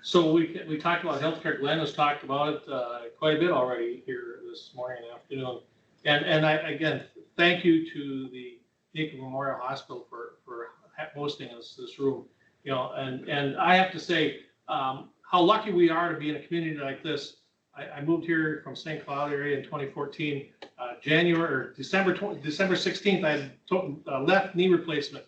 So we talked about healthcare. Glenn has talked about it quite a bit already here this morning and afternoon. And I, again, thank you to the Lincoln Memorial Hospital for hosting us this room. You know, and I have to say how lucky we are to be in a community like this. I moved here from St. Cloud area in 2014. December 16th, I left knee replacement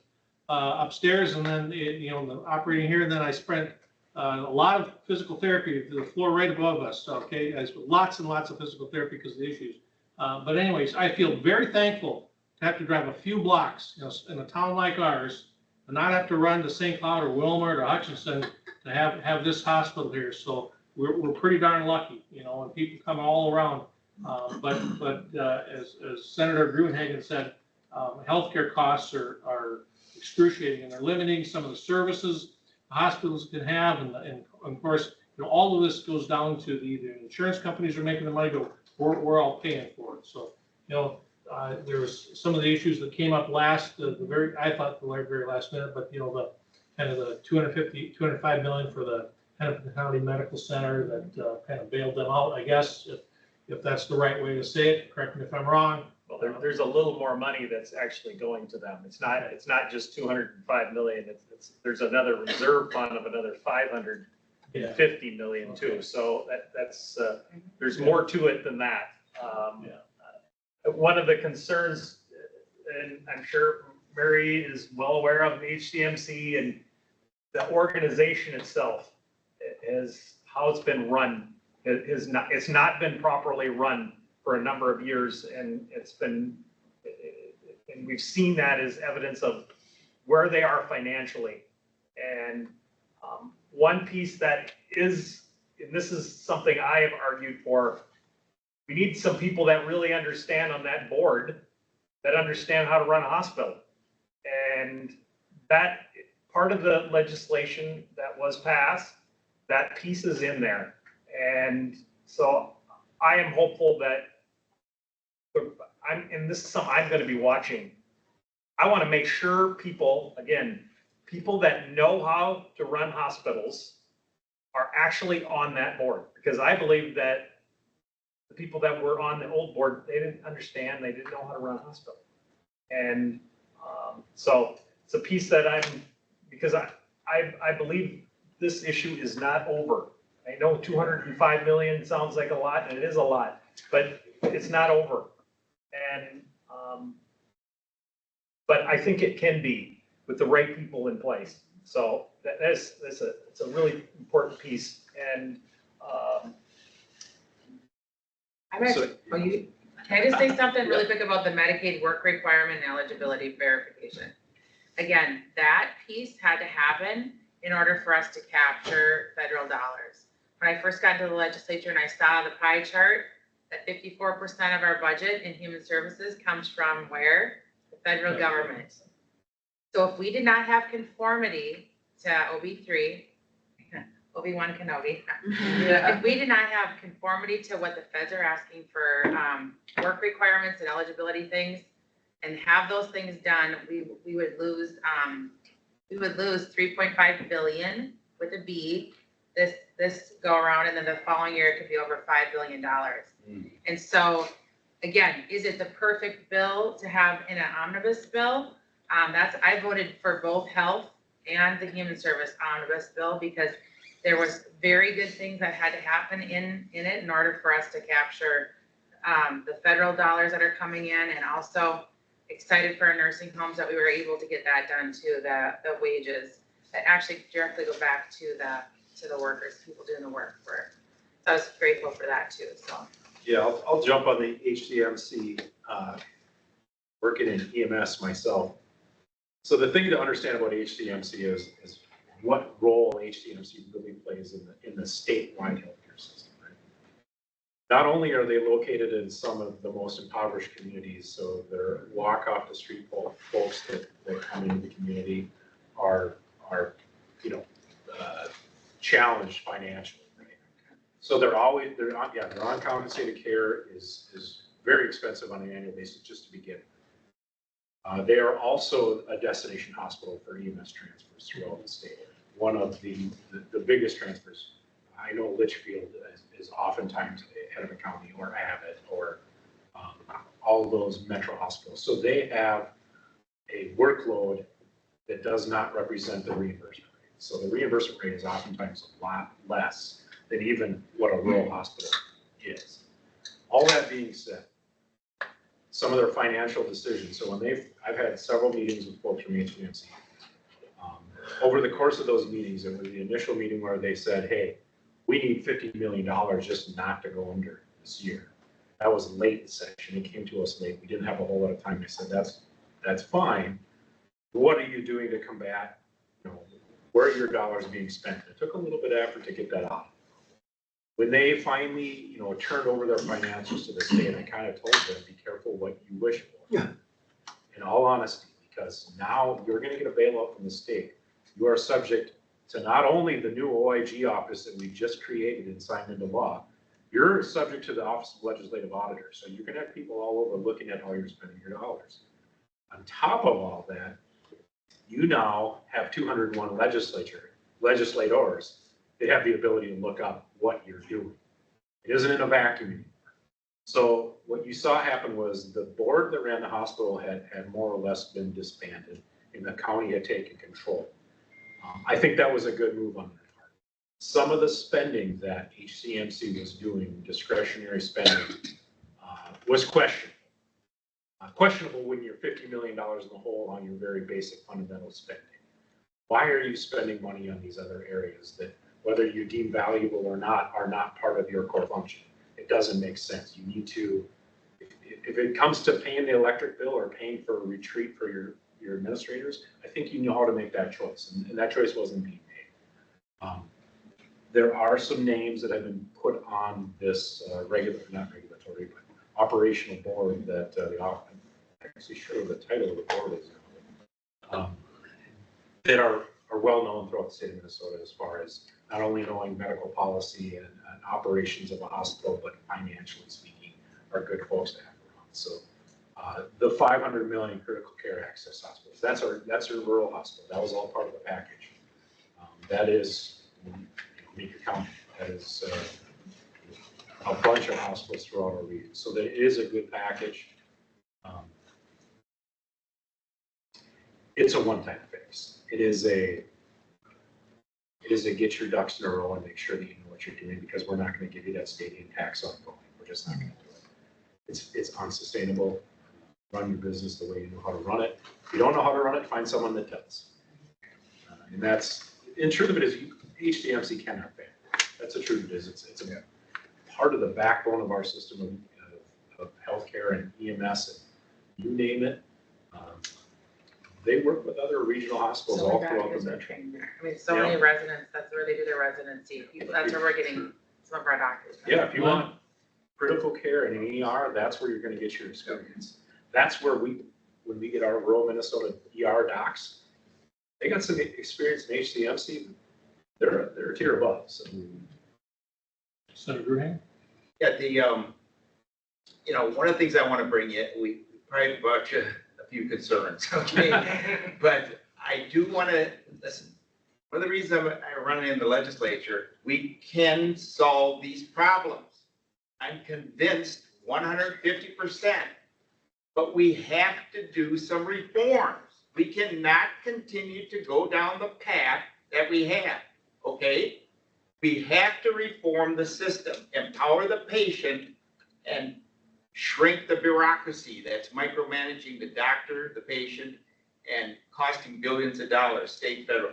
upstairs, and then you know, the operating here, and then I spent a lot of physical therapy to the floor right above us. Okay, lots and lots of physical therapy because of the issues. But anyways, I feel very thankful to have to drive a few blocks, you know, in a town like ours, and not have to run to St. Cloud or Wilmot or Hutchinson to have this hospital here. So we're pretty darn lucky, you know, and people come all around. But as Senator Gruenhagen said, healthcare costs are excruciating, and they're limiting some of the services hospitals can have, and of course, you know, all of this goes down to the insurance companies are making the money, but we're all paying for it. So, you know, there was some of the issues that came up I thought the very last minute, but you know, the kind of the 205 million for the Hennepin County Medical Center that kind of bailed them out, I guess, if that's the right way to say it. Correct me if I'm wrong.
well, there's a little more money that's actually going to them. It's not just 205 million. There's another reserve fund of another 550 million too. So that's there's more to it than that. One of the concerns, and I'm sure Mary is well aware of, HCMC and the organization itself is how it's been run. It's not been properly run for a number of years, and and we've seen that as evidence of where they are financially. And one piece that is, and this is something I have argued for, we need some people that really understand on that board that understand how to run a hospital. And that part of the legislation that was passed, that piece is in there. And so I am hopeful that and this is something I'm going to be watching. I want to make sure people that know how to run hospitals are actually on that board, because I believe that the people that were on the old board, they didn't understand, they didn't know how to run a hospital. And so it's a piece that because I believe this issue is not over. I know 205 million sounds like a lot, and it is a lot, but it's not over. And, but I think it can be with the right people in place. So it's a really important piece. And
I'm actually, can I just say something really quick about the Medicaid work requirement and eligibility verification? Again, that piece had to happen in order for us to capture federal dollars. When I first got into the legislature and I saw the pie chart, that 54% of our budget in human services comes from where? The federal government. So if we did not have conformity to OB3, Obi-Wan Kenobi, if we did not have conformity to what the feds are asking for work requirements and eligibility things, and have those things done, we would lose 3.5 billion with a B this go around, and then the following year it could be over $5 billion. And so, again, is it the perfect bill to have in an omnibus bill? I voted for both health and the human service omnibus bill, because there was very good things that had to happen in it in order for us to capture the federal dollars that are coming in, and also excited for our nursing homes that we were able to get that done too, the wages that actually directly go back to the workers, people doing the work for it. So I was grateful for that too, so.
Yeah, I'll jump on the HCMC, working in EMS myself. So the thing to understand about HCMC is what role HCMC really plays in the statewide healthcare system. Right? Not only are they located in some of the most impoverished communities, so they're walk off the street folks that come into the community are challenged financially. Right? So they're uncompensated care is very expensive on an annual basis just to begin. They are also a destination hospital for EMS transfers throughout the state. One of the biggest transfers, I know Litchfield is oftentimes head of a county, or Abbott, or all of those metro hospitals. So they have a workload that does not represent the reimbursement rate. So the reimbursement rate is oftentimes a lot less than even what a rural hospital is. All that being said, some of their financial decisions. So I've had several meetings with folks from HCMC. Over the course of those meetings, it was the initial meeting where they said, hey, we need $50 million just not to go under this year. That was late in session. It came to us late. We didn't have a whole lot of time. I said, that's fine. What are you doing to combat, where your dollars are being spent? It took a little bit of effort to get that out. When they finally, turned over their financials to the state, I kind of told them, be careful what you wish for.
Yeah.
In all honesty, because now you're going to get a bailout from the state. You are subject to not only the new OIG office that we just created and signed into law, you're subject to the Office of Legislative Auditor. So you're going to have people all over looking at how you're spending your dollars. On top of all that, you now have 201 legislators that have the ability to look up what you're doing. It isn't in a vacuum anymore. So what you saw happen was the board that ran the hospital had more or less been disbanded, and the county had taken control. I think that was a good move on their part. Some of the spending that HCMC was doing, discretionary spending, was questionable. Questionable when you're $50 million in the hole on your very basic fundamental spending. Why are you spending money on these other areas that, whether you deem valuable or not, are not part of your core function? It doesn't make sense. You need to, if it comes to paying the electric bill or paying for a retreat for your administrators, I think you know how to make that choice, and that choice wasn't being made. There are some names that have been put on this not regulatory, but operational board that the actually sure the title of the board is, that are well known throughout the state of Minnesota as far as not only knowing medical policy and operations of a hospital, but financially speaking, are good folks to have around. So the 500 million critical care access hospitals, that's our rural hospital. That was all part of the package. That is Meeker County. That is a bunch of hospitals throughout our region. So that is a good package. It's a one-time fix. It is a get your ducks in a row and make sure that you know what you're doing, because we're not going to give you that stadium tax ongoing. We're just not going to do it. It's unsustainable. Run your business the way you know how to run it. If you don't know how to run it, find someone that does. And that's, and truth of it is, HDMC cannot fail. That's the truth. It is. It's a part of the backbone of our system of healthcare and EMS, and you name it. They work with other regional hospitals all throughout the country.
I mean, so many residents, that's where they do their residency. That's where we're getting some of our doctors.
Yeah, if you want critical care and an ER, that's where you're going to get your experience. That's where when we get our rural Minnesota ER docs, they got some experience in HCMC. They're a tier above. So.
Senator Gruhan?
Yeah, one of the things I want to bring in, we probably brought you a few concerns, okay? But I do want to, listen, one of the reasons I'm running in the legislature, we can solve these problems. I'm convinced 150%, but we have to do some reforms. We cannot continue to go down the path that we have, okay? We have to reform the system, empower the patient, and shrink the bureaucracy that's micromanaging the doctor, the patient, and costing billions of dollars, state, federal,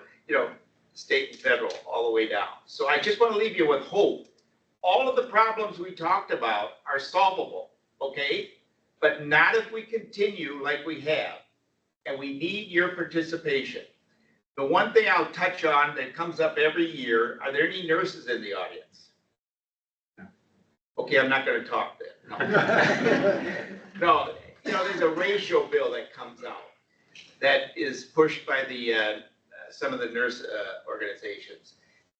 state and federal, all the way down. So I just want to leave you with hope. All of the problems we talked about are solvable, okay? But not if we continue like we have. And we need your participation. The one thing I'll touch on that comes up every year, are there any nurses in the audience? Okay, I'm not going to talk then. No, there's a ratio bill that comes out that is pushed by the some of the nurse organizations.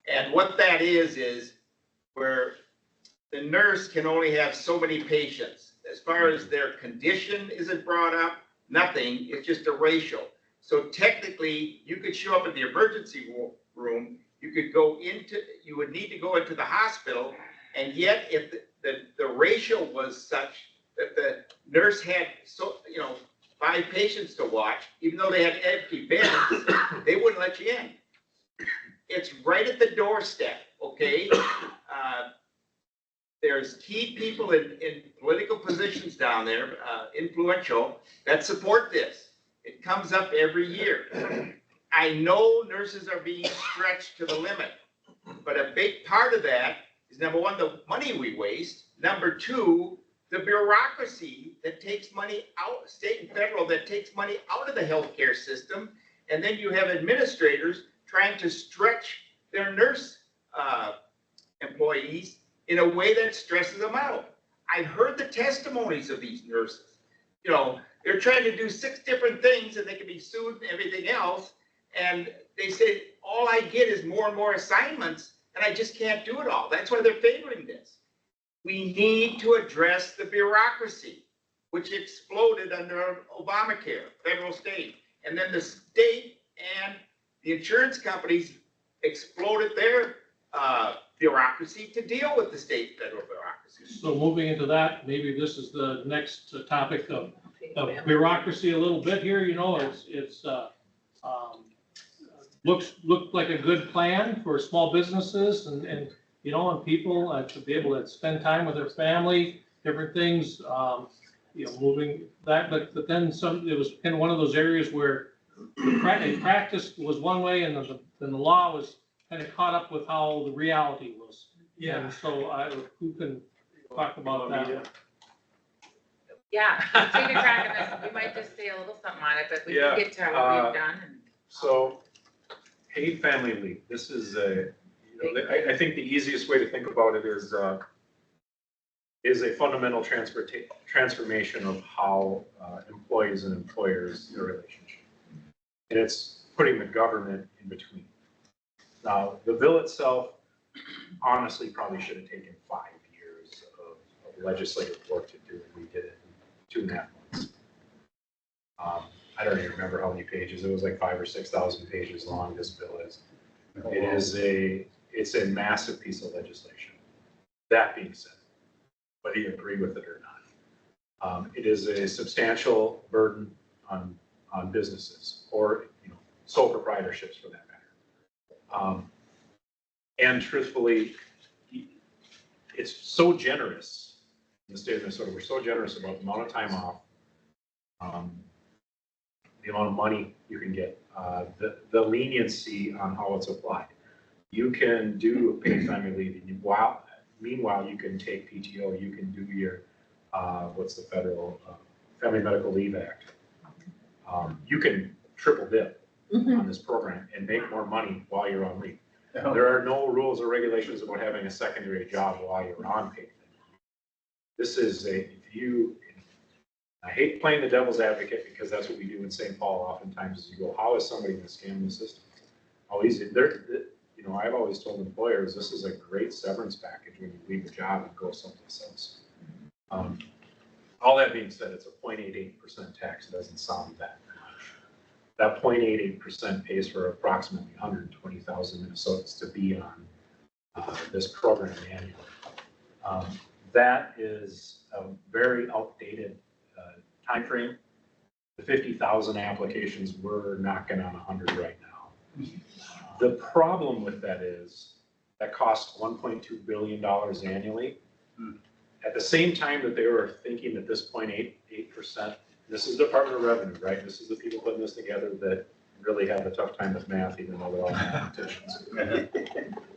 And what that is where the nurse can only have so many patients. As far as their condition isn't brought up, nothing, it's just a ratio. So technically, you could show up at the emergency room, you would need to go into the hospital, and yet if the ratio was such that the nurse had 5 patients to watch, even though they had empty beds, they wouldn't let you in. It's right at the doorstep, okay? There's key people in political positions down there, influential, that support this. It comes up every year. I know nurses are being stretched to the limit, but a big part of that is, number one, the money we waste. Number two, the bureaucracy that takes money out, state and federal, that takes money out of the healthcare system. And then you have administrators trying to stretch their nurse employees in a way that stresses them out. I've heard the testimonies of these nurses. They're trying to do 6 different things and they can be sued and everything else. And they say, all I get is more and more assignments and I just can't do it all. That's why they're favoring this. We need to address the bureaucracy, which exploded under Obamacare, federal, state. And then the state and the insurance companies exploded their bureaucracy to deal with the state and federal bureaucracy.
So moving into that, maybe this is the next topic of bureaucracy a little bit here. It's looked like a good plan for small businesses and people to be able to spend time with their family, different things, moving that, but then it was kind of one of those areas where the practice was one way and then the law was kind of caught up with how the reality was.
Yeah.
And so who can talk about that?
Yeah, taking track of this, we might just say a little something on it, but we can get to what we've done.
So, paid family leave. This is I think the easiest way to think about it is is a fundamental transformation of how employees and employers, their relationship. And it's putting the government in between. Now, the bill itself, honestly, probably should have taken 5 years of legislative work to do, and we did it in 2.5 months. I don't even remember how many pages. It was like 5,000 or 6,000 pages long, this bill is. It's a massive piece of legislation. That being said, whether you agree with it or not, it is a substantial burden on businesses or sole proprietorships for that matter. And truthfully, it's so generous in the state of Minnesota. We're so generous about the amount of time off, the amount of money you can get, the leniency on how it's applied. You can do paid family leave, and meanwhile, you can take PTO, you can do your, what's the federal Family Medical Leave Act. You can triple dip on this program and make more money while you're on leave. There are no rules or regulations about having a secondary job while you're on paid. This is I hate playing the devil's advocate because that's what we do in St. Paul oftentimes is you go, how is somebody going to scam the system? How easy, I've always told employers, this is a great severance package when you leave a job and go someplace else. All that being said, it's a 0.88% tax. It doesn't sound that much. That 0.88% pays for approximately 120,000 Minnesotans to be on this program annually. That is a very outdated timeframe. The 50,000 applications, we're knocking on 100 right now. The problem with that is that costs $1.2 billion annually. At the same time that they were thinking that this 0.88%, this is Department of Revenue, right? This is the people putting this together that really have a tough time with math, even though they're all mathematicians.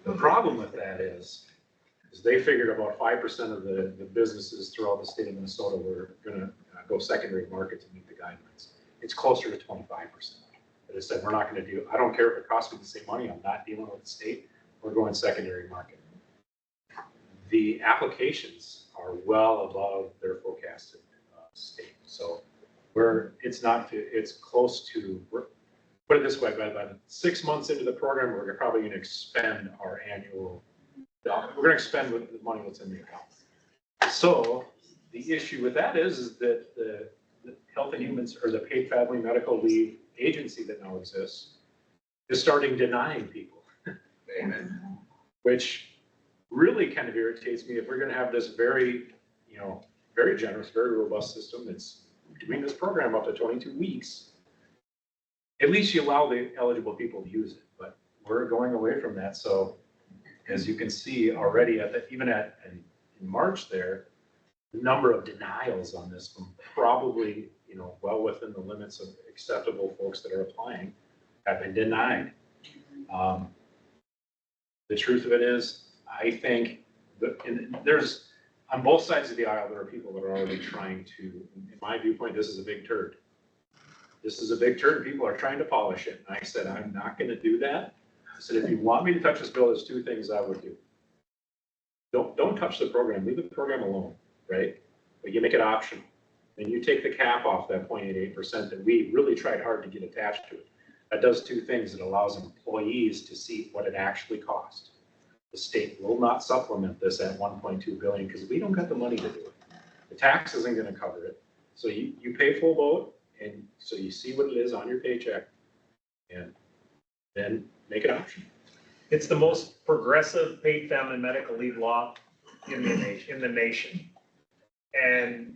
The problem with that is they figured about 5% of the businesses throughout the state of Minnesota were going to go secondary market to meet the guidelines. It's closer to 25%. They said, we're not going to do, I don't care if it costs me the same money, I'm not dealing with the state, we're going secondary market. The applications are well above their forecasted state. So it's close to, put it this way, by 6 months into the program, we're probably going to expend our annual, we're going to expend the money that's in the account. So the issue with that is that the Health and Human, or the Paid Family Medical Leave agency that now exists is starting denying people. Amen. Which really kind of irritates me if we're going to have this very, very generous, very robust system that's doing this program up to 22 weeks. At least you allow the eligible people to use it, but we're going away from that. So as you can see already in March there, the number of denials on this from probably, well within the limits of acceptable folks that are applying have been denied. The truth of it is, I think there's, on both sides of the aisle, there are people that are already trying to, in my viewpoint, this is a big turd. This is a big turd. People are trying to polish it. And I said, I'm not going to do that. I said, if you want me to touch this bill, there's 2 things I would do. Don't touch the program. Leave the program alone, right? But you make it optional. And you take the cap off that 0.88% that we really tried hard to get attached to it. That does 2 things. It allows employees to see what it actually cost. The state will not supplement this at 1.2 billion because we don't got the money to do it. The tax isn't going to cover it. So you pay full boat, and so you see what it is on your paycheck, and then make it optional.
It's the most progressive paid family medical leave law in the nation. And,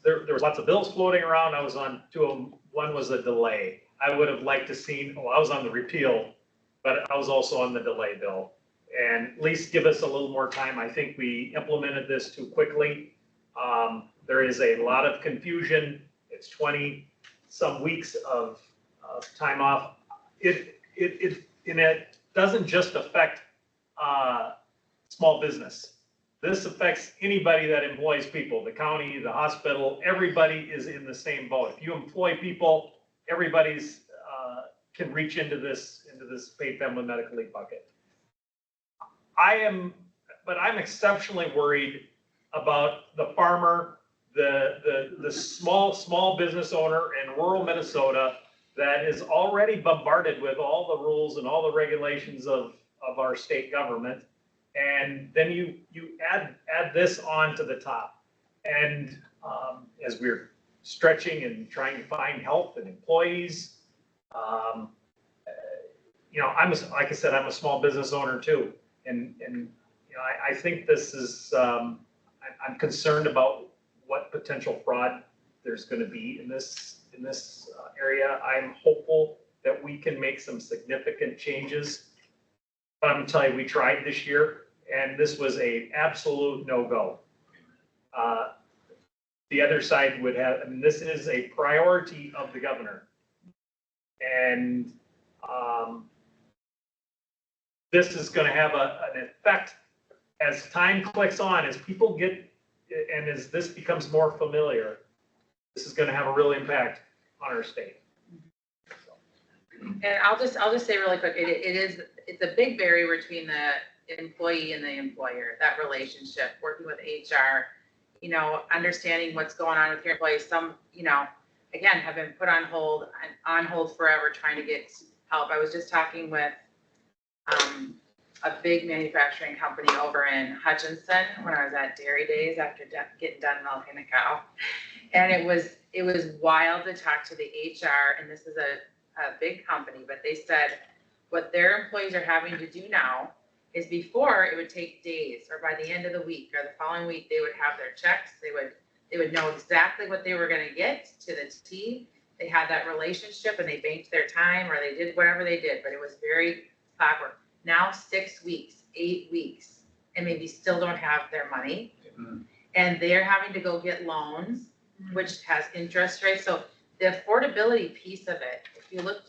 there was lots of bills floating around. I was on 2 of them. One was a delay. I would have liked to seen, I was on the repeal, but I was also on the delay bill. And at least give us a little more time. I think we implemented this too quickly. There is a lot of confusion. It's 20 some weeks of time off. It doesn't just affect small business. This affects anybody that employs people, the county, the hospital, everybody is in the same boat. If you employ people, everybody's can reach into this paid family medical leave bucket. I'm exceptionally worried about the farmer, the small business owner in rural Minnesota that is already bombarded with all the rules and all the regulations of our state government. And then you add this on to the top. And as we're stretching and trying to find help and employees, you know, like I said, I'm a small business owner too. And you know, I think this is, I'm concerned about what potential fraud there's going to be in this area. I'm hopeful that we can make some significant changes. But I'm gonna tell you, we tried this year, and this was a absolute no-go. The other side would have, I mean, this is a priority of the governor. And this is gonna have an effect as time clicks on, as people get, and as this becomes more familiar, this is gonna have a real impact on our state.
And I'll just say really quick, it's a big barrier between the employee and the employer, that relationship, working with HR, you know, understanding what's going on with your employees. Some, you know, again, have been put on hold forever trying to get help. I was just talking with a big manufacturing company over in Hutchinson when I was at Dairy Days after getting done milking a cow. And it was wild to talk to the HR, and this is a big company, but they said what their employees are having to do now is, before it would take days, or by the end of the week or the following week, they would have their checks. They would know exactly what they were going to get to the T. They had that relationship and they banked their time, or they did whatever they did, but it was very clockwork. Now 6 weeks, 8 weeks, and maybe still don't have their money. And they're having to go get loans, which has interest rates. So the affordability piece of it, if you look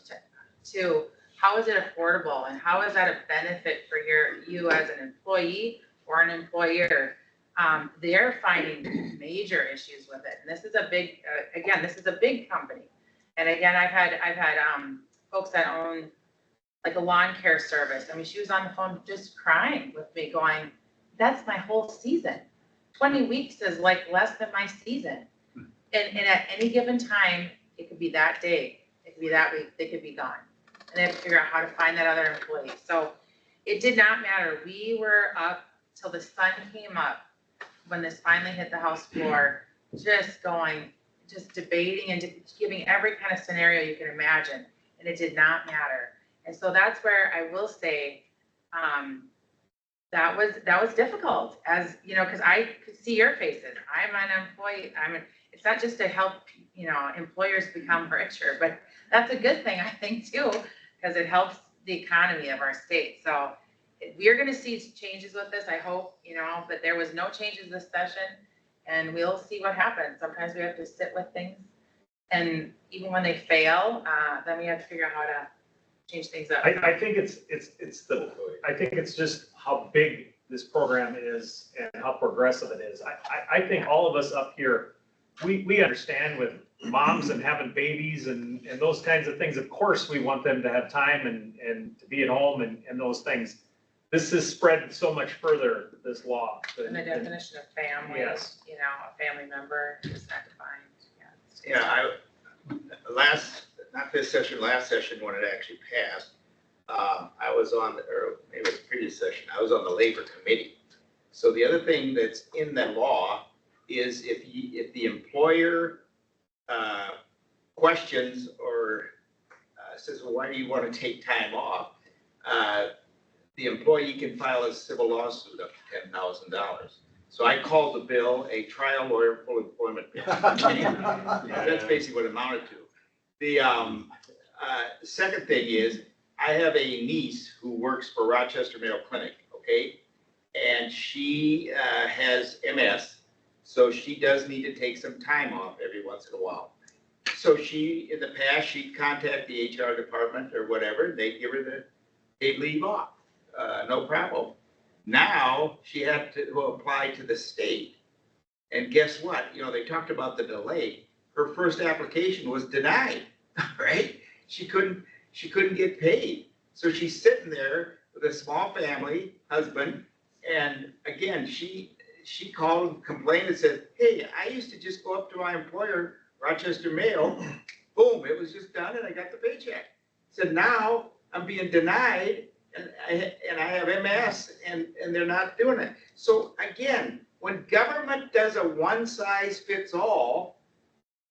to how is it affordable and how is that a benefit for you as an employee or an employer, they're finding major issues with it. And this is a big, again, this is a big company. And again, I've had folks that own like a lawn care service. I mean, she was on the phone just crying with me going, that's my whole season. 20 weeks is like less than my season. And at any given time, it could be that day, it could be that week, they could be gone. And they have to figure out how to find that other employee. So it did not matter. We were up till the sun came up when this finally hit the House floor, just debating and giving every kind of scenario you can imagine. And it did not matter. And so that's where I will say, that was difficult, as you know, because I could see your faces. I'm an employee. It's not just to help, you know, employers become richer, but that's a good thing, I think, too, because it helps the economy of our state. So we're going to see changes with this, I hope, you know, but there was no changes this session, and we'll see what happens. Sometimes we have to sit with things, and even when they fail, then we have to figure out how to change things up.
I think I think it's just how big this program is and how progressive it is. I think all of us up here, we understand with moms and having babies and those kinds of things. Of course, we want them to have time and to be at home and those things. This is spread so much further, this law.
And the definition of family,
yes.
You know, a family member is not defined.
Yeah, not this session, last session when it actually passed, I was on, or maybe it was the previous session, I was on the labor committee. So the other thing that's in that law is if the employer questions or says, well, why do you want to take time off? The employee can file a civil lawsuit up to $10,000. So I called the bill a trial lawyer full employment bill. That's basically what it amounted to. The second thing is, I have a niece who works for Rochester Mayo Clinic, okay? And she has MS, so she does need to take some time off every once in a while. So in the past, she'd contact the HR department or whatever, and they'd give her the paid leave off, no problem. Now, she had to apply to the state. And guess what? You know, they talked about the delay. Her first application was denied, right? She couldn't get paid. So she's sitting there with a small family, husband, and again, she she called and complained and said, hey, I used to just go up to my employer, Rochester Mail, boom, it was just done and I got the paycheck. Said now I'm being denied and I have MS and they're not doing it. So again, when government does a one size fits all,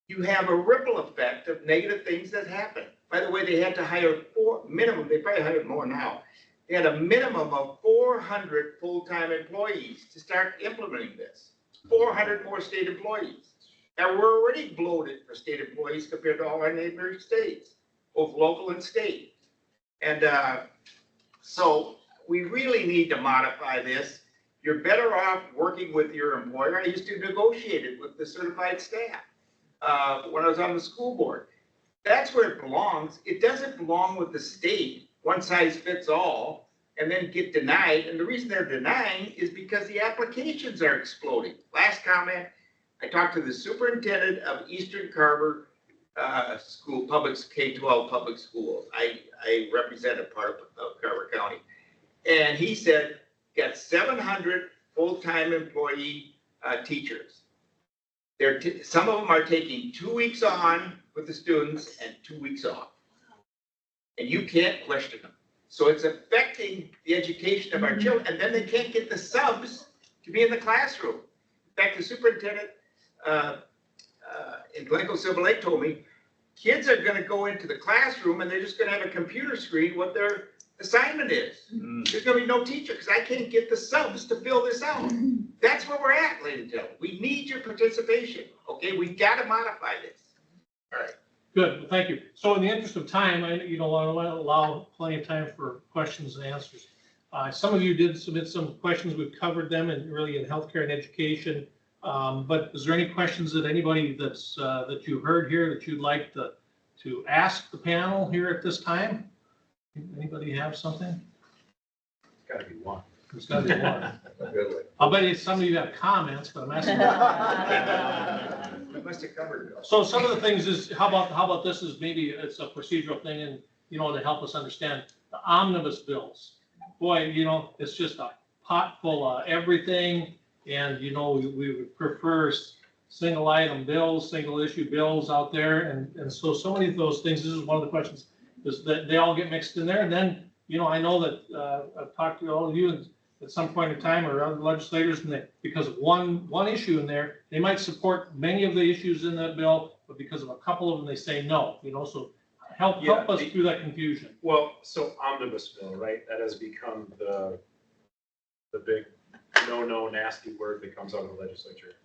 you have a ripple effect of negative things that happen. By the way, they had to hire minimum, they probably hired more now. They had a minimum of 400 full-time employees to start implementing this. 400 more state employees. Now we're already bloated for state employees compared to all our neighboring states, both local and state. And so we really need to modify this. You're better off working with your employer. I used to negotiate it with the certified staff when I was on the school board. That's where it belongs. It doesn't belong with the state, one size fits all, and then get denied. And the reason they're denying is because the applications are exploding. Last comment, I talked to the superintendent of Eastern Carver School, K-12 public schools. I represent a part of Carver County. And he said, got 700 full-time employee teachers. Some of them are taking 2 weeks on with the students and 2 weeks off. And you can't question them. So it's affecting the education of our children, and then they can't get the subs to be in the classroom. In fact, the superintendent in Glencoe Silver Lake told me, kids are gonna go into the classroom and they're just gonna have a computer screen what their assignment is. There's gonna be no teacher because I can't get the subs to fill this out. That's where we're at, ladies and gentlemen. We need your participation, okay? We've got to modify this. All right.
Good, well, thank you. So in the interest of time, I want to allow plenty of time for questions and answers. Some of you did submit some questions. We've covered them and really in healthcare and education. But is there any questions that anybody that you heard here that you'd like to ask the panel here at this time? Anybody have something?
It's gotta be one.
There's got to be one. I'll bet you some of you have comments, but I'm asking.
We must have covered it all.
So some of the things is, how about this is maybe it's a procedural thing and, to help us understand the omnibus bills. Boy, it's just a pot full of everything. And, we would prefer single item bills, single issue bills out there. And so many of those things, this is one of the questions, is that they all get mixed in there. And then, I know that I've talked to all of you at some point in time or other legislators, and because of one issue in there, they might support many of the issues in that bill, but because of a couple of them, they say no, so help us through that confusion.
Well, so omnibus bill, right? That has become the big no nasty word that comes out of the legislature.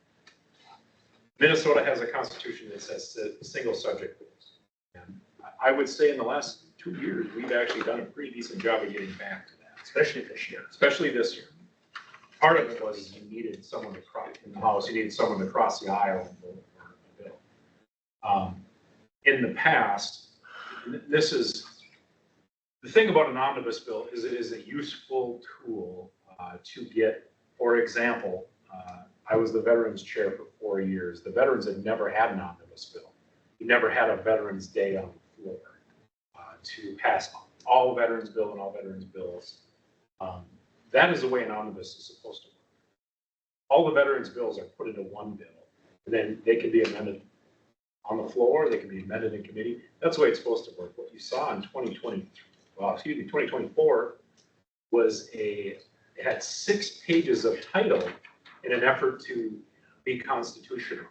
Minnesota has a constitution that says single subject bills. And I would say in the last 2 years, we've actually done a pretty decent job of getting back to that. Especially this year. Part of it was you needed someone to cross in the House, you needed someone to cross the aisle for the bill. In the past, this is, the thing about an omnibus bill is it is a useful tool to get, for example, I was the Veterans Chair for 4 years. The veterans had never had an omnibus bill. You never had a Veterans Day on the floor to pass all veterans bill and all veterans bills. That is the way an omnibus is supposed to work. All the veterans bills are put into one bill, and then they can be amended on the floor, they can be amended in committee. That's the way it's supposed to work. What you saw in 2024 was it had 6 pages of title in an effort to be constitutional.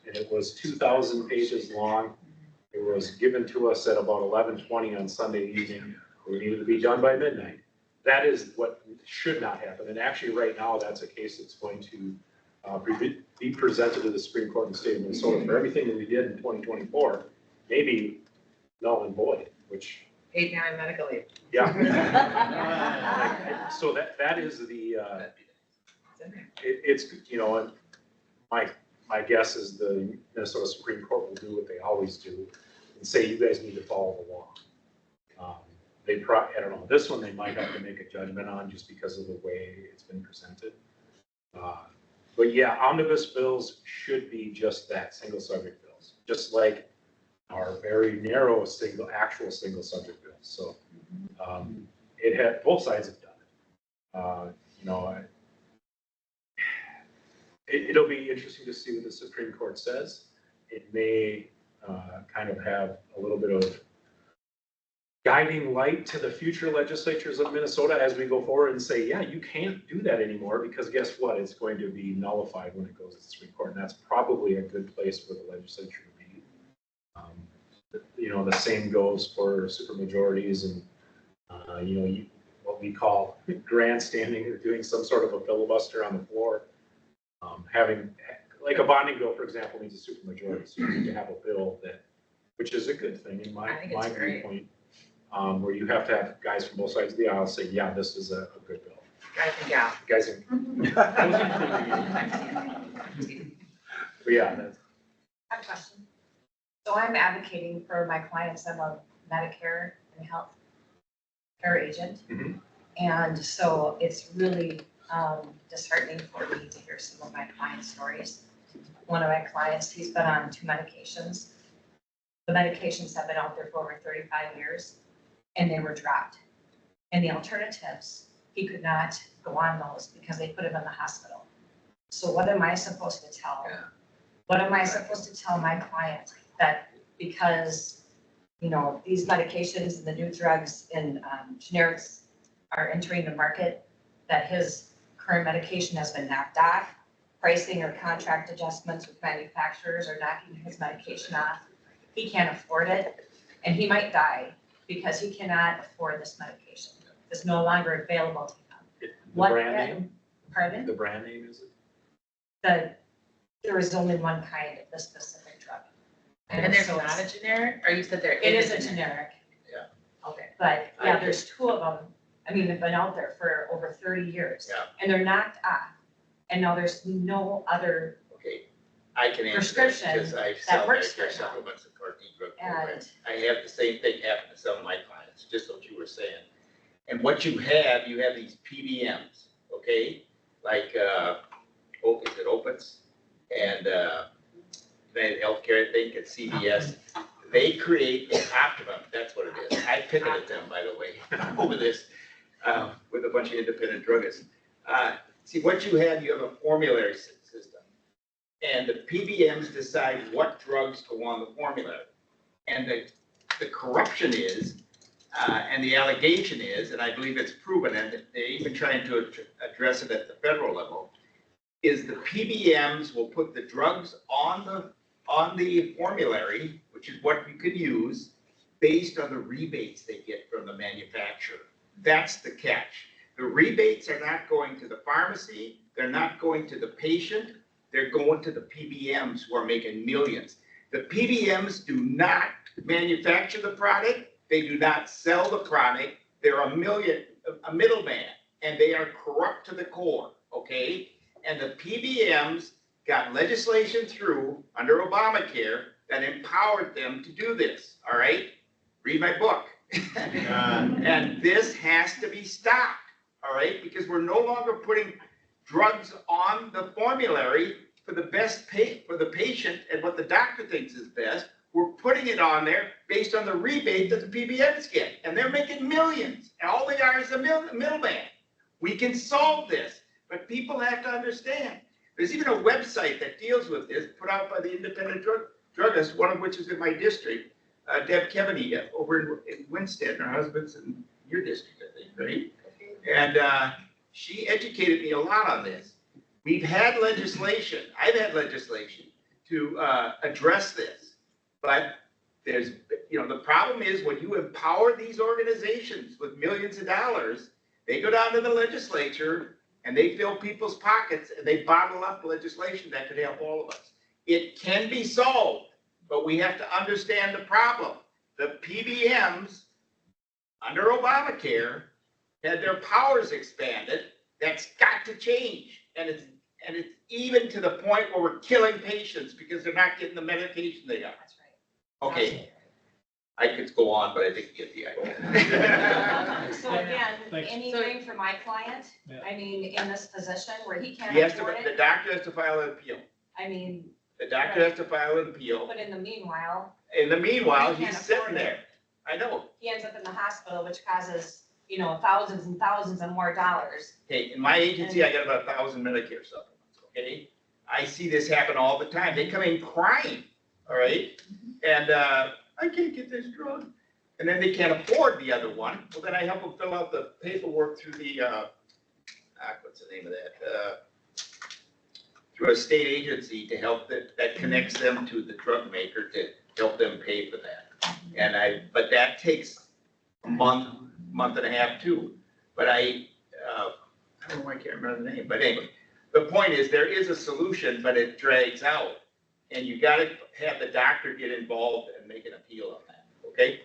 And it was 2,000 pages long. It was given to us at about 11:20 on Sunday evening. We needed to be done by midnight. That is what should not happen. And actually right now, that's a case that's going to be presented to the Supreme Court in the state of Minnesota for everything that we did in 2024, maybe null and void, which.
Paid time medical leave.
Yeah. So that is the, it's, my guess is the Minnesota Supreme Court will do what they always do and say, you guys need to follow the law. I don't know, this one they might have to make a judgment on just because of the way it's been presented. But yeah, omnibus bills should be just that, single subject bills, just like our very narrow actual single subject bills. So it had, both sides have done it. it'll be interesting to see what the Supreme Court says. It may kind of have a little bit of guiding light to the future legislatures of Minnesota as we go forward and say, yeah, you can't do that anymore, because guess what? It's going to be nullified when it goes to the Supreme Court, and that's probably a good place for the legislature to be. The same goes for supermajorities and, what we call grandstanding or doing some sort of a filibuster on the floor. Having, like a bonding bill, for example, needs a supermajority, so you need to have a bill that, which is a good thing in
I think
my
it's great.
viewpoint. Where you have to have guys from both sides of the aisle say, yeah, this is a good bill.
Guys and gals.
Guys, but yeah, that's,
I have a question. So I'm advocating for my clients. I'm a Medicare and health care agent.
Mhm.
And so it's really disheartening for me to hear some of my client stories. One of my clients, he's been on 2 medications. The medications have been out there for over 35 years and they were dropped. And the alternatives, he could not go on those because they put him in the hospital. So what am I supposed to tell?
Yeah.
What am I supposed to tell my client that because, these medications and the new drugs and generics are entering the market, that his current medication has been knocked off, pricing or contract adjustments with manufacturers are knocking his medication off. He can't afford it, and he might die because he cannot afford this medication. It's no longer available to him.
the
What
brand
then-
name,
Pardon?
the brand name is it?
There is only one kind of the specific drug.
And there's
so
not a generic, or you said there
It
is
is a generic,
Okay.
but
I
yeah,
get-
there's 2 of them. I mean, they've been out there for over 30 years.
Yeah.
And they're knocked off. And now there's no other,
Okay, I can answer that
Prescription
because I sell
works
Medicare
for him.
supplements and Part D drug program.
and
I have the same thing happen to some of my clients, just what you were saying. And what you have these PBMs, okay? Like, is it Opus? And, United Healthcare, I think, it's CVS. They create Optimum, that's what it is. I picketed them, by the way, over this, with a bunch of independent druggists. See, what you have a formulary system. And the PBMs decide what drugs go on the formulary. And the corruption is, and the allegation is, and I believe it's proven, and they're even trying to address it at the federal level, is the PBMs will put the drugs on the formulary, which is what you can use, based on the rebates they get from the manufacturer. That's the catch. The rebates are not going to the pharmacy, they're not going to the patient, they're going to the PBMs who are making millions. The PBMs do not manufacture the product, they do not sell the product, they're a middleman, and they are corrupt to the core, okay? And the PBMs got legislation through under Obamacare that empowered them to do this, all right? Read my book. And this has to be stopped, all right? Because we're no longer putting drugs on the formulary for the best for the patient and what the doctor thinks is best. We're putting it on there based on the rebate that the PBMs get, and they're making millions. And all they are is a middleman. We can solve this, but people have to understand. There's even a website that deals with this, put out by the independent druggists, one of which is in my district, Deb Kevany over in Winston. Her husband's in your district, I think, right? And she educated me a lot on this. We've had legislation, I've had legislation to address this, but there's, the problem is when you empower these organizations with millions of dollars, they go down to the legislature and they fill people's pockets and they bottle up legislation that could help all of us. It can be solved, but we have to understand the problem. The PBMs under Obamacare had their powers expanded. That's got to change. And it's even to the point where we're killing patients because they're not getting the medication they got.
that's right.
Okay, I could go on, but I think you get the idea.
So again,
Thanks.
anything for my client,
Yeah.
I mean, in this position where he can't
He has to,
afford
the
it,
doctor has to file an appeal.
I mean,
The doctor has to file an appeal.
but in the meanwhile,
In the meanwhile,
He
he's
can't
sitting
afford it.
there. I know.
he ends up in the hospital, which causes, thousands and thousands and more dollars.
Okay, in my agency, I got about 1,000 Medicare supplements, okay? I see this happen all the time. They come in crying, all right? And, I can't get this drug. And then they can't afford the other one. Well, then I help them fill out the paperwork through the, what's the name of that? Through a state agency to help that connects them to the drug maker to help them pay for that. And but that takes a month and a half too. But I don't know why I can't remember the name, but anyway, the point is there is a solution, but it drags out. And you gotta have the doctor get involved and make an appeal on that, okay?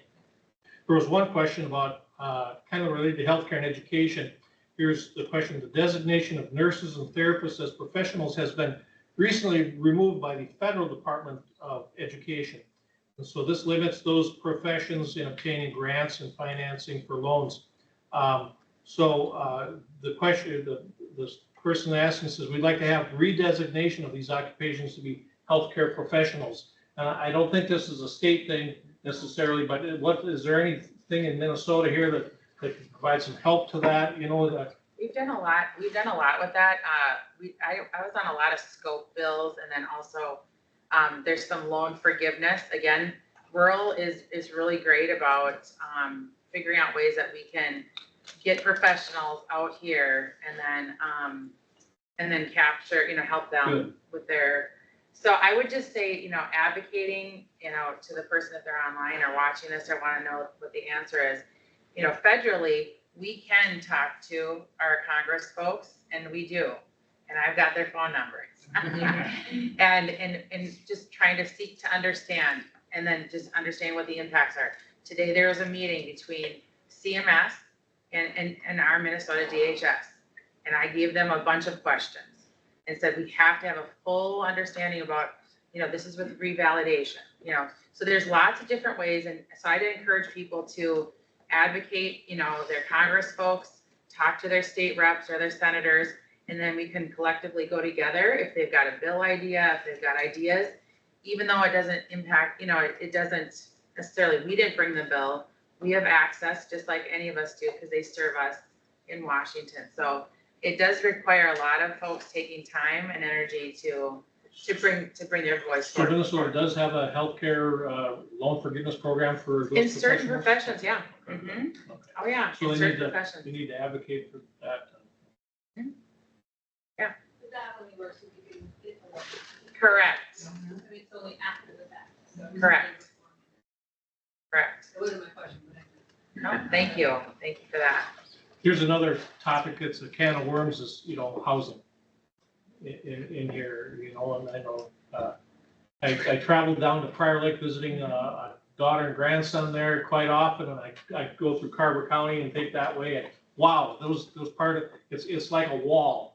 There was one question about, kind of related to healthcare and education. Here's the question: the designation of nurses and therapists as professionals has been recently removed by the Federal Department of Education. And so this limits those professions in obtaining grants and financing for loans. The question, the person asking says, we'd like to have redesignation of these occupations to be healthcare professionals. I don't think this is a state thing necessarily, but is there anything in Minnesota here that can provide some help to that, that?
We've done a lot with that. I was on a lot of scope bills, and then also, there's some loan forgiveness. Again, rural is really great about, figuring out ways that we can get professionals out here and then capture, help them with their. So I would just say, advocating, to the person if they're online or watching this or want to know what the answer is, federally, we can talk to our Congress folks, and we do. And I've got their phone numbers. and just trying to seek to understand, and then just understand what the impacts are. Today, there was a meeting between CMS and our Minnesota DHS. And I gave them a bunch of questions and said, we have to have a full understanding about, this is with revalidation, so there's lots of different ways. And so I'd encourage people to advocate, their Congress folks, talk to their state reps or their senators, and then we can collectively go together if they've got a bill idea, if they've got ideas, even though it doesn't impact, it doesn't necessarily, we didn't bring the bill. We have access just like any of us do because they serve us in Washington. So it does require a lot of folks taking time and energy to bring their voice
So
forward.
Minnesota does have a healthcare loan forgiveness program for those
In certain
professionals?
professions, yeah.
Okay.
Oh, yeah,
So
in
they need
certain
to,
professions.
we need to advocate for that.
But that only works if you can get the loan.
Correct,
I mean, it's only after the fact. So
Correct. correct.
That wasn't my question, but
No, thank you for that.
Here's another topic, it's a can of worms, is, housing in here, and I know, I traveled down to Prior Lake visiting a daughter and grandson there quite often, and I go through Carver County and take that way, and wow, those part of, it's like a wall.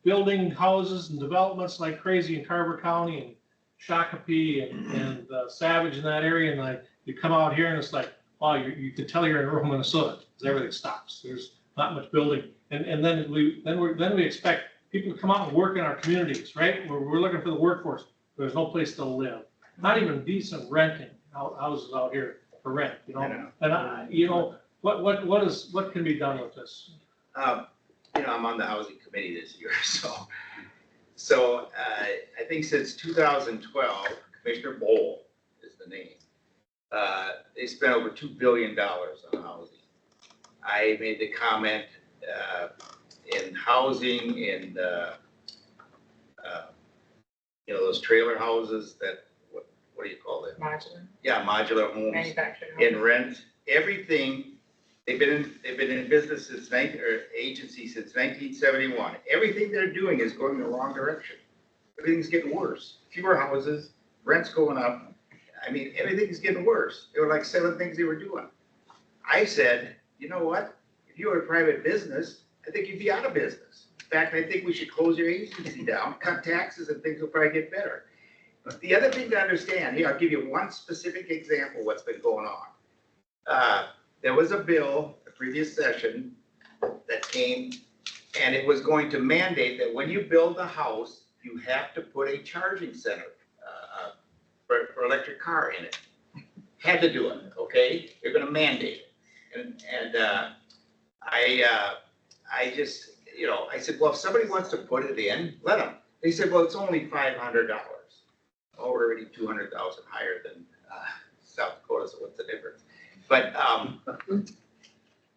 Building houses and developments like crazy in Carver County and Shakopee and Savage in that area, and you come out here and it's like, wow, you can tell you're in rural Minnesota, because everything stops. There's not much building. And then we expect people to come out and work in our communities, right? We're looking for the workforce. There's no place to live. Not even decent renting houses out here for rent, And what can be done with this?
I'm on the housing committee this year, so I think since 2012, Commissioner Bowl is the name. They spent over $2 billion on housing. I made the comment in housing, in those trailer houses that, what do you call them?
Modular,
Yeah, modular homes,
manufactured.
in rent, everything. They've been in business since agency since 1971. Everything they're doing is going in the wrong direction. Everything's getting worse. Fewer houses, rent's going up. I mean, everything's getting worse. There were like 7 things they were doing. I said, you know what? If you were a private business, I think you'd be out of business. In fact, I think we should close your agency down, cut taxes, and things will probably get better. But the other thing to understand, here, I'll give you one specific example of what's been going on. There was a bill, a previous session, that came, and it was going to mandate that when you build a house, you have to put a charging center for electric car in it. Had to do it, okay? They're gonna mandate it. And I just, I said, well, if somebody wants to put it in, let them. They said, well, it's only $500. Oh, we're already 200,000 higher than South Dakota, so what's the difference? But,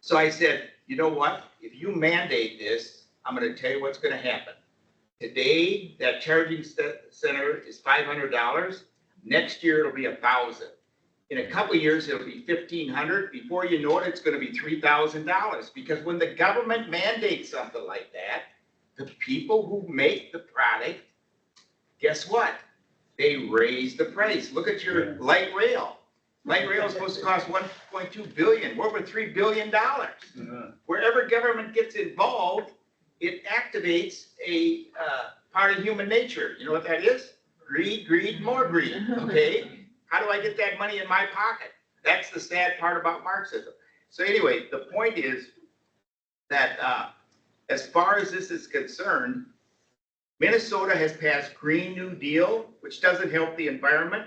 so I said, you know what? If you mandate this, I'm gonna tell you what's gonna happen. Today, that charging center is $500. Next year, it'll be $1,000. In a couple of years, it'll be $1,500. Before you know it, it's gonna be $3,000. Because when the government mandates something like that, the people who make the product, guess what? They raise the price. Look at your light rail. Light rail is supposed to cost $1.2 billion. We're over $3 billion. Wherever government gets involved, it activates a part of human nature. You know what that is? Greed, greed, more greed, okay? How do I get that money in my pocket? That's the sad part about Marxism. So anyway, the point is that as far as this is concerned, Minnesota has passed Green New Deal, which doesn't help the environment.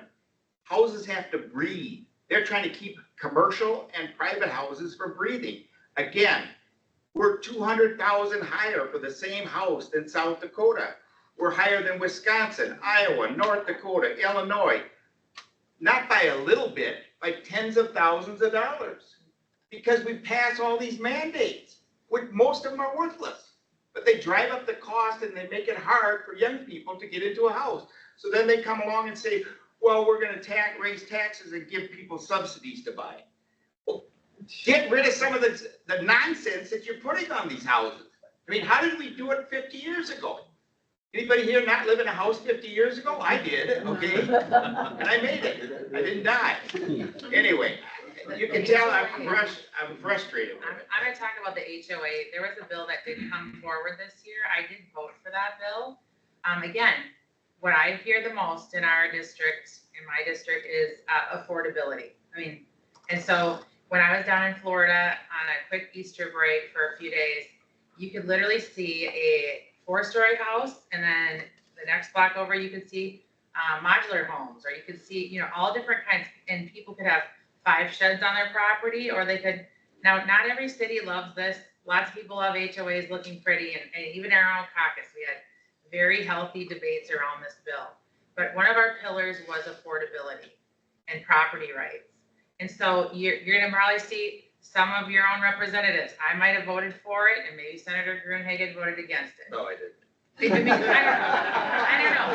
Houses have to breathe. They're trying to keep commercial and private houses from breathing. Again, we're 200,000 higher for the same house than South Dakota. We're higher than Wisconsin, Iowa, North Dakota, Illinois. Not by a little bit, by tens of thousands of dollars. Because we pass all these mandates, which most of them are worthless. But they drive up the cost and they make it hard for young people to get into a house. So then they come along and say, well, we're gonna raise taxes and give people subsidies to buy. Well, get rid of some of the nonsense that you're putting on these houses. I mean, how did we do it 50 years ago? Anybody here not live in a house 50 years ago? I did, okay? And I made it. I didn't die. Anyway, you can tell I'm frustrated with it.
I'm gonna talk about the HOA. There was a bill that did come forward this year. I did vote for that bill. Again, what I hear the most in our district, in my district, is affordability. I mean, and so when I was down in Florida on a quick Easter break for a few days, you could literally see a 4-story house, and then the next block over, you could see modular homes, or you could see, you know, all different kinds, and people could have 5 sheds on their property, or they could, now, not every city loves this. Lots of people love HOAs looking pretty, and even in our own caucus, we had very healthy debates around this bill. But one of our pillars was affordability and property rights. And so you're gonna probably see some of your own representatives. I might have voted for it, and maybe Senator Gruenhagen voted against it.
No, I didn't.
I don't know.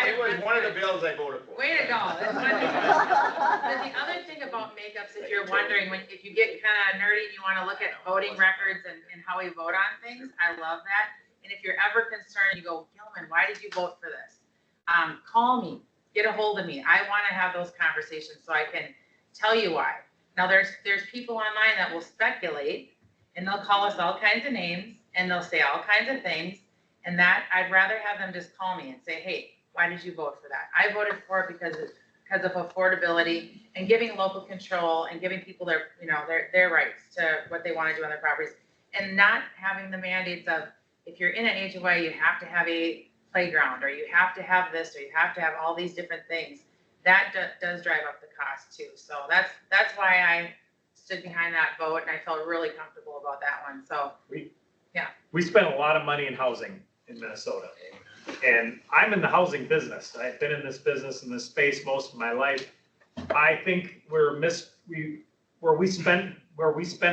It was one of the bills I voted for.
Way to go. That's one thing. But the other thing about makeups, if you're wondering, if you get kind of nerdy and you want to look at voting records and how we vote on things, I love that. And if you're ever concerned, you go, Gilman, why did you vote for this? Call me, get a hold of me. I want to have those conversations so I can tell you why. Now there's people online that will speculate, and they'll call us all kinds of names, and they'll say all kinds of things. And that, I'd rather have them just call me and say, hey, why did you vote for that? I voted for it because of affordability and giving local control and giving people their, you know, their rights to what they want to do on their properties, and not having the mandates of, if you're in an HOA, you have to have a playground, or you have to have this, or you have to have all these different things. That does drive up the cost too. So that's why I stood behind that vote, and I felt really comfortable about that one. So
We spend a lot of money in housing in Minnesota. And I'm in the housing business. I've been in this business, in this space most of my life. I think where we spend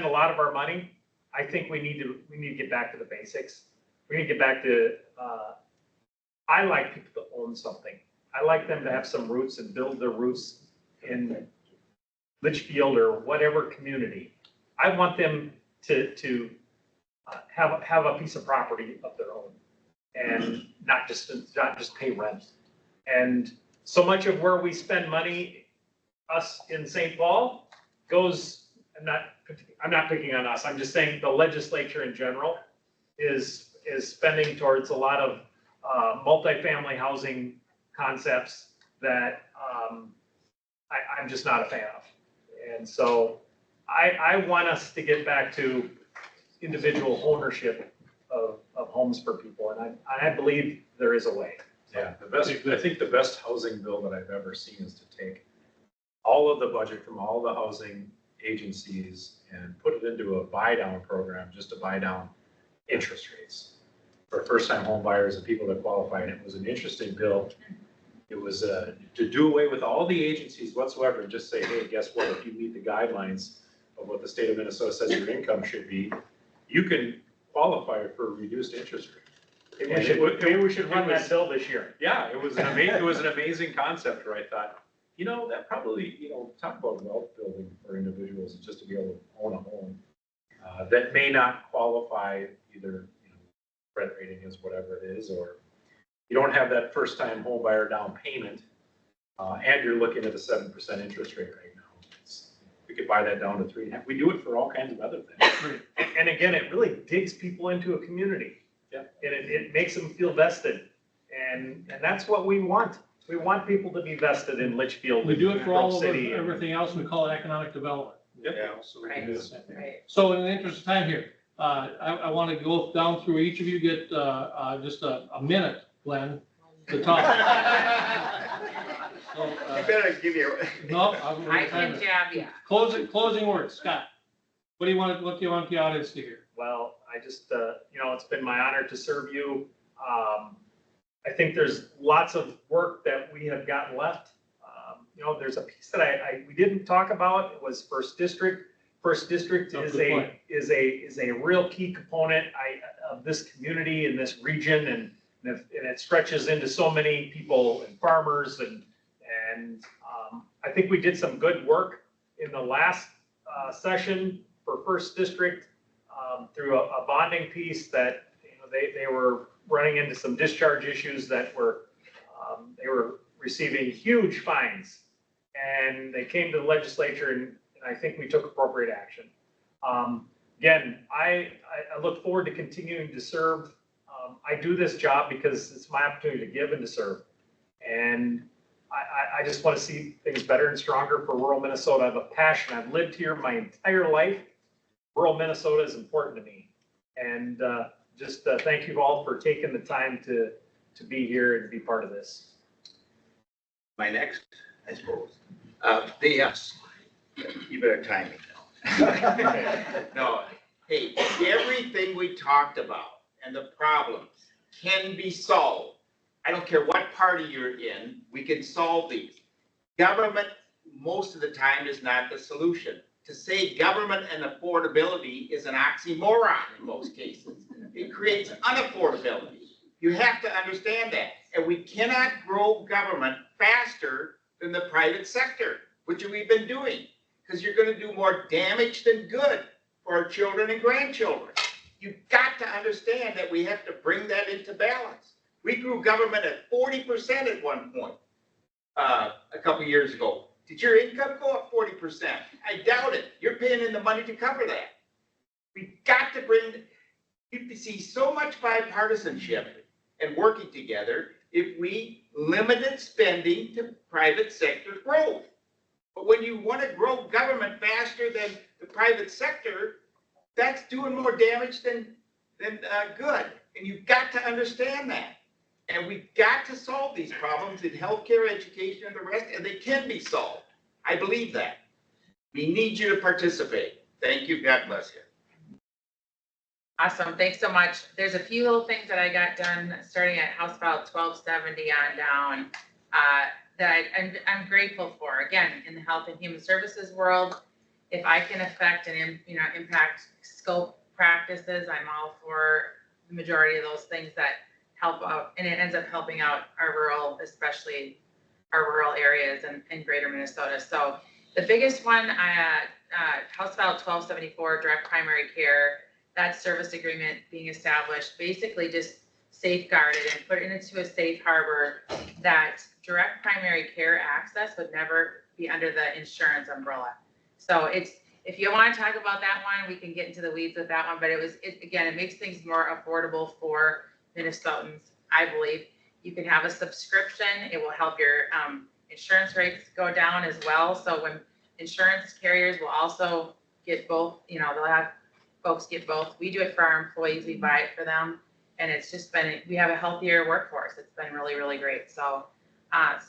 a lot of our money, I think we need to get back to the basics. We need to get back to, I like people to own something. I like them to have some roots and build their roots in Litchfield or whatever community. I want them to have a piece of property of their own, and not just pay rent. And so much of where we spend money, us in St. Paul, goes, I'm not picking on us, I'm just saying the legislature in general is spending towards a lot of multifamily housing concepts that I'm just not a fan of. And so I want us to get back to individual ownership of homes for people, and I believe there is a way.
Yeah, I think the best housing bill that I've ever seen is to take all of the budget from all the housing agencies and put it into a buy down program just to buy down interest rates. for first-time home buyers and people that qualify, and it was an interesting bill. It was to do away with all the agencies whatsoever and just say, hey, guess what? If you meet the guidelines of what the state of Minnesota says your income should be, you can qualify for a reduced interest rate.
Maybe we should run
it was-
that bill this year.
Yeah, it was an amazing concept where I thought, that probably, talk about wealth building for individuals, just to be able to own a home that may not qualify either, credit rating is whatever it is, or you don't have that first-time home buyer down payment, and you're looking at a 7% interest rate right now. We could buy that down to 3.5. We do it for all kinds of other things.
And again, it really digs people into a community.
Yeah.
And it makes them feel vested. And that's what we want. We want people to be vested in Litchfield.
We do it for all
Grove
of
City, and-
everything else, we call it economic development.
Yeah.
So we can do the same thing.
Right.
So in the interest of time here, I want to go down through each of you, get just a minute, Glenn, to talk. So,
I better give you,
no,
I can jab you.
Closing words, Scott. What do you want the audience to hear?
Well, I just, it's been my honor to serve you. I think there's lots of work that we have got left. There's a piece that we didn't talk about. It was First District. First District
Oh,
is
good point.
a real key component of this community and this region, and it stretches into so many people and farmers, and I think we did some good work in the last session for First District through a bonding piece that they were running into some discharge issues that they were receiving huge fines, and they came to the legislature, and I think we took appropriate action. Again, I look forward to continuing to serve. I do this job because it's my opportunity to give and to serve. And I just want to see things better and stronger for rural Minnesota. I have a passion. I've lived here my entire life. Rural Minnesota is important to me. And just thank you all for taking the time to be here and be part of this.
my next, I suppose. Yes, you better time me now. No, hey, everything we talked about and the problems can be solved. I don't care what party you're in, we can solve these. Government, most of the time, is not the solution. To say government and affordability is an oxymoron in most cases. It creates unaffordability. You have to understand that. And we cannot grow government faster than the private sector, which we've been doing, because you're going to do more damage than good for our children and grandchildren. You've got to understand that we have to bring that into balance. We grew government at 40% at one point, a couple years ago. Did your income go up 40%? I doubt it. You're paying in the money to cover that. We've got to you see so much bipartisanship and working together if we limited spending to private sector growth. But when you want to grow government faster than the private sector, that's doing more damage than good. And you've got to understand that. And we've got to solve these problems in healthcare, education, and the rest, and they can be solved. I believe that. We need you to participate. Thank you. God bless you.
Awesome, thanks so much. There's a few little things that I got done, starting at House File 1270 on down, that I'm grateful for. Again, in the health and human services world, if I can affect and impact scope practices, I'm all for the majority of those things that help out, and it ends up helping out our rural, especially our rural areas in greater Minnesota. So the biggest one, House File 1274, direct primary care, that service agreement being established, basically just safeguarded and put it into a safe harbor that direct primary care access would never be under the insurance umbrella. So if you want to talk about that one, we can get into the weeds with that one, but it makes things more affordable for Minnesotans, I believe. You can have a subscription. It will help your insurance rates go down as well. So when insurance carriers will also get both, they'll have folks get both. We do it for our employees. We buy it for them. And it's just we have a healthier workforce. It's been really, really great. So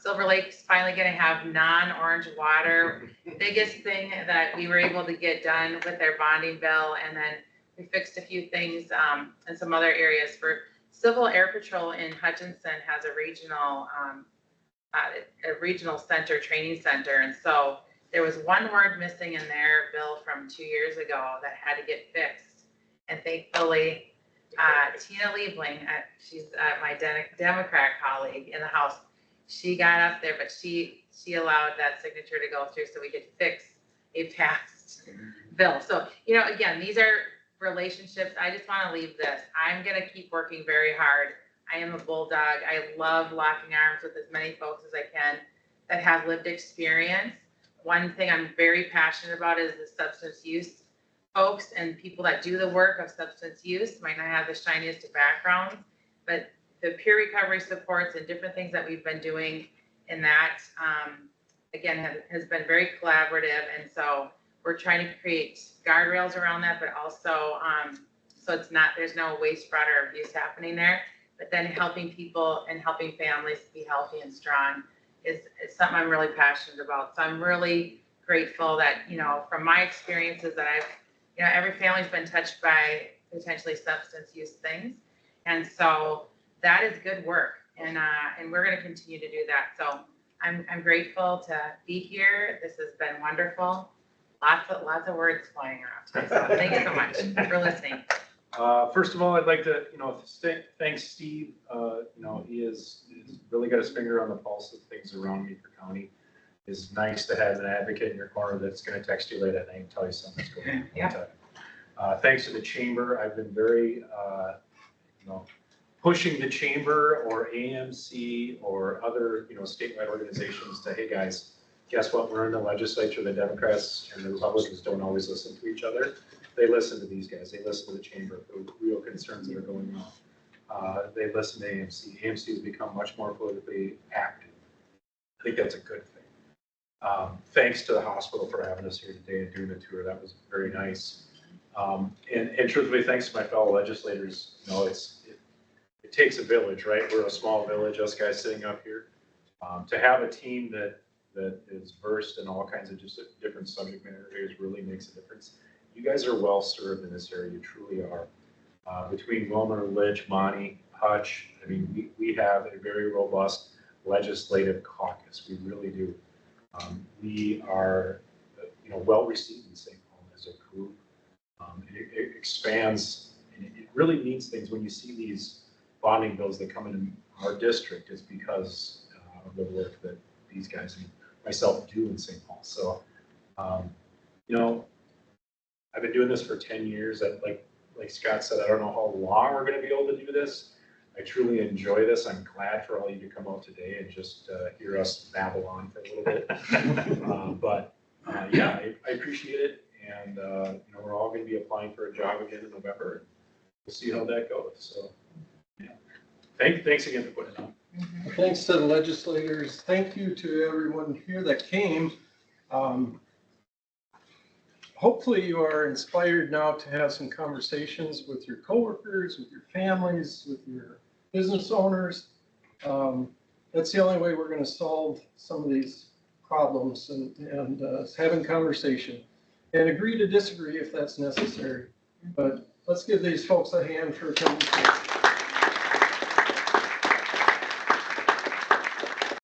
Silver Lake's finally going to have non-orange water. Biggest thing that we were able to get done with their bonding bill. And then we fixed a few things in some other areas for Civil Air Patrol in Hutchinson has a regional center, training center, and so there was one word missing in their bill from 2 years ago that had to get fixed. And thankfully, Tina Liebling, she's my Democrat colleague in the House, she got up there, but she allowed that signature to go through so we could fix a past bill. So, you know, again, these are relationships. I just want to leave this. I'm going to keep working very hard. I am a bulldog. I love locking arms with as many folks as I can that have lived experience. One thing I'm very passionate about is the substance use folks and people that do the work of substance use might not have the shiniest of backgrounds, but the peer recovery supports and different things that we've been doing in that, again, has been very collaborative. And so we're trying to create guardrails around that, but also so it's not, there's no waste, fraud, or abuse happening there. But then helping people and helping families be healthy and strong is something I'm really passionate about. So I'm really grateful that, you know, from my experiences that every family's been touched by potentially substance use things. And so that is good work. And we're going to continue to do that. So I'm grateful to be here. This has been wonderful. Lots of words flying around today. So thank you so much for listening.
First of all, I'd like to, thanks Steve. He has really got his finger on the pulse of things around Meeker County. It's nice to have an advocate in your corner that's going to text you late at night and tell you something's going on.
Yeah.
Thanks to the chamber. I've been very, pushing the chamber or AMC or other, statewide organizations to, hey guys, guess what? We're in the legislature. The Democrats and the Republicans don't always listen to each other. They listen to these guys. They listen to the chamber for real concerns that are going on. They listen to AMC. AMC has become much more politically active. I think that's a good thing. Thanks to the hospital for having us here today and doing the tour. That was very nice. And truthfully, thanks to my fellow legislators. It takes a village, right? We're a small village, us guys sitting up here. To have a team that is versed in all kinds of just different subject matter areas really makes a difference. You guys are well served in this area, you truly are. Between Wilmer, Litch, Monty, Hutch, we have a very robust legislative caucus. We really do. We are, well received in St. Paul as a group. It expands, and it really means things when you see these bonding bills that come in our district. It's because of the work that these guys and myself do in St. Paul. So, I've been doing this for 10 years. Like Scott said, I don't know how long we're going to be able to do this. I truly enjoy this. I'm glad for all you to come out today and just hear us babble on for a little bit. I appreciate it. And, we're all going to be applying for a job again in November. And we'll see how that goes. So, yeah. Thanks again for putting it on.
Thanks to the legislators. Thank you to everyone here that came. Hopefully you are inspired now to have some conversations with your coworkers, with your families, with your business owners. That's the only way we're going to solve some of these problems and having conversation and agree to disagree if that's necessary. But let's give these folks a hand for coming.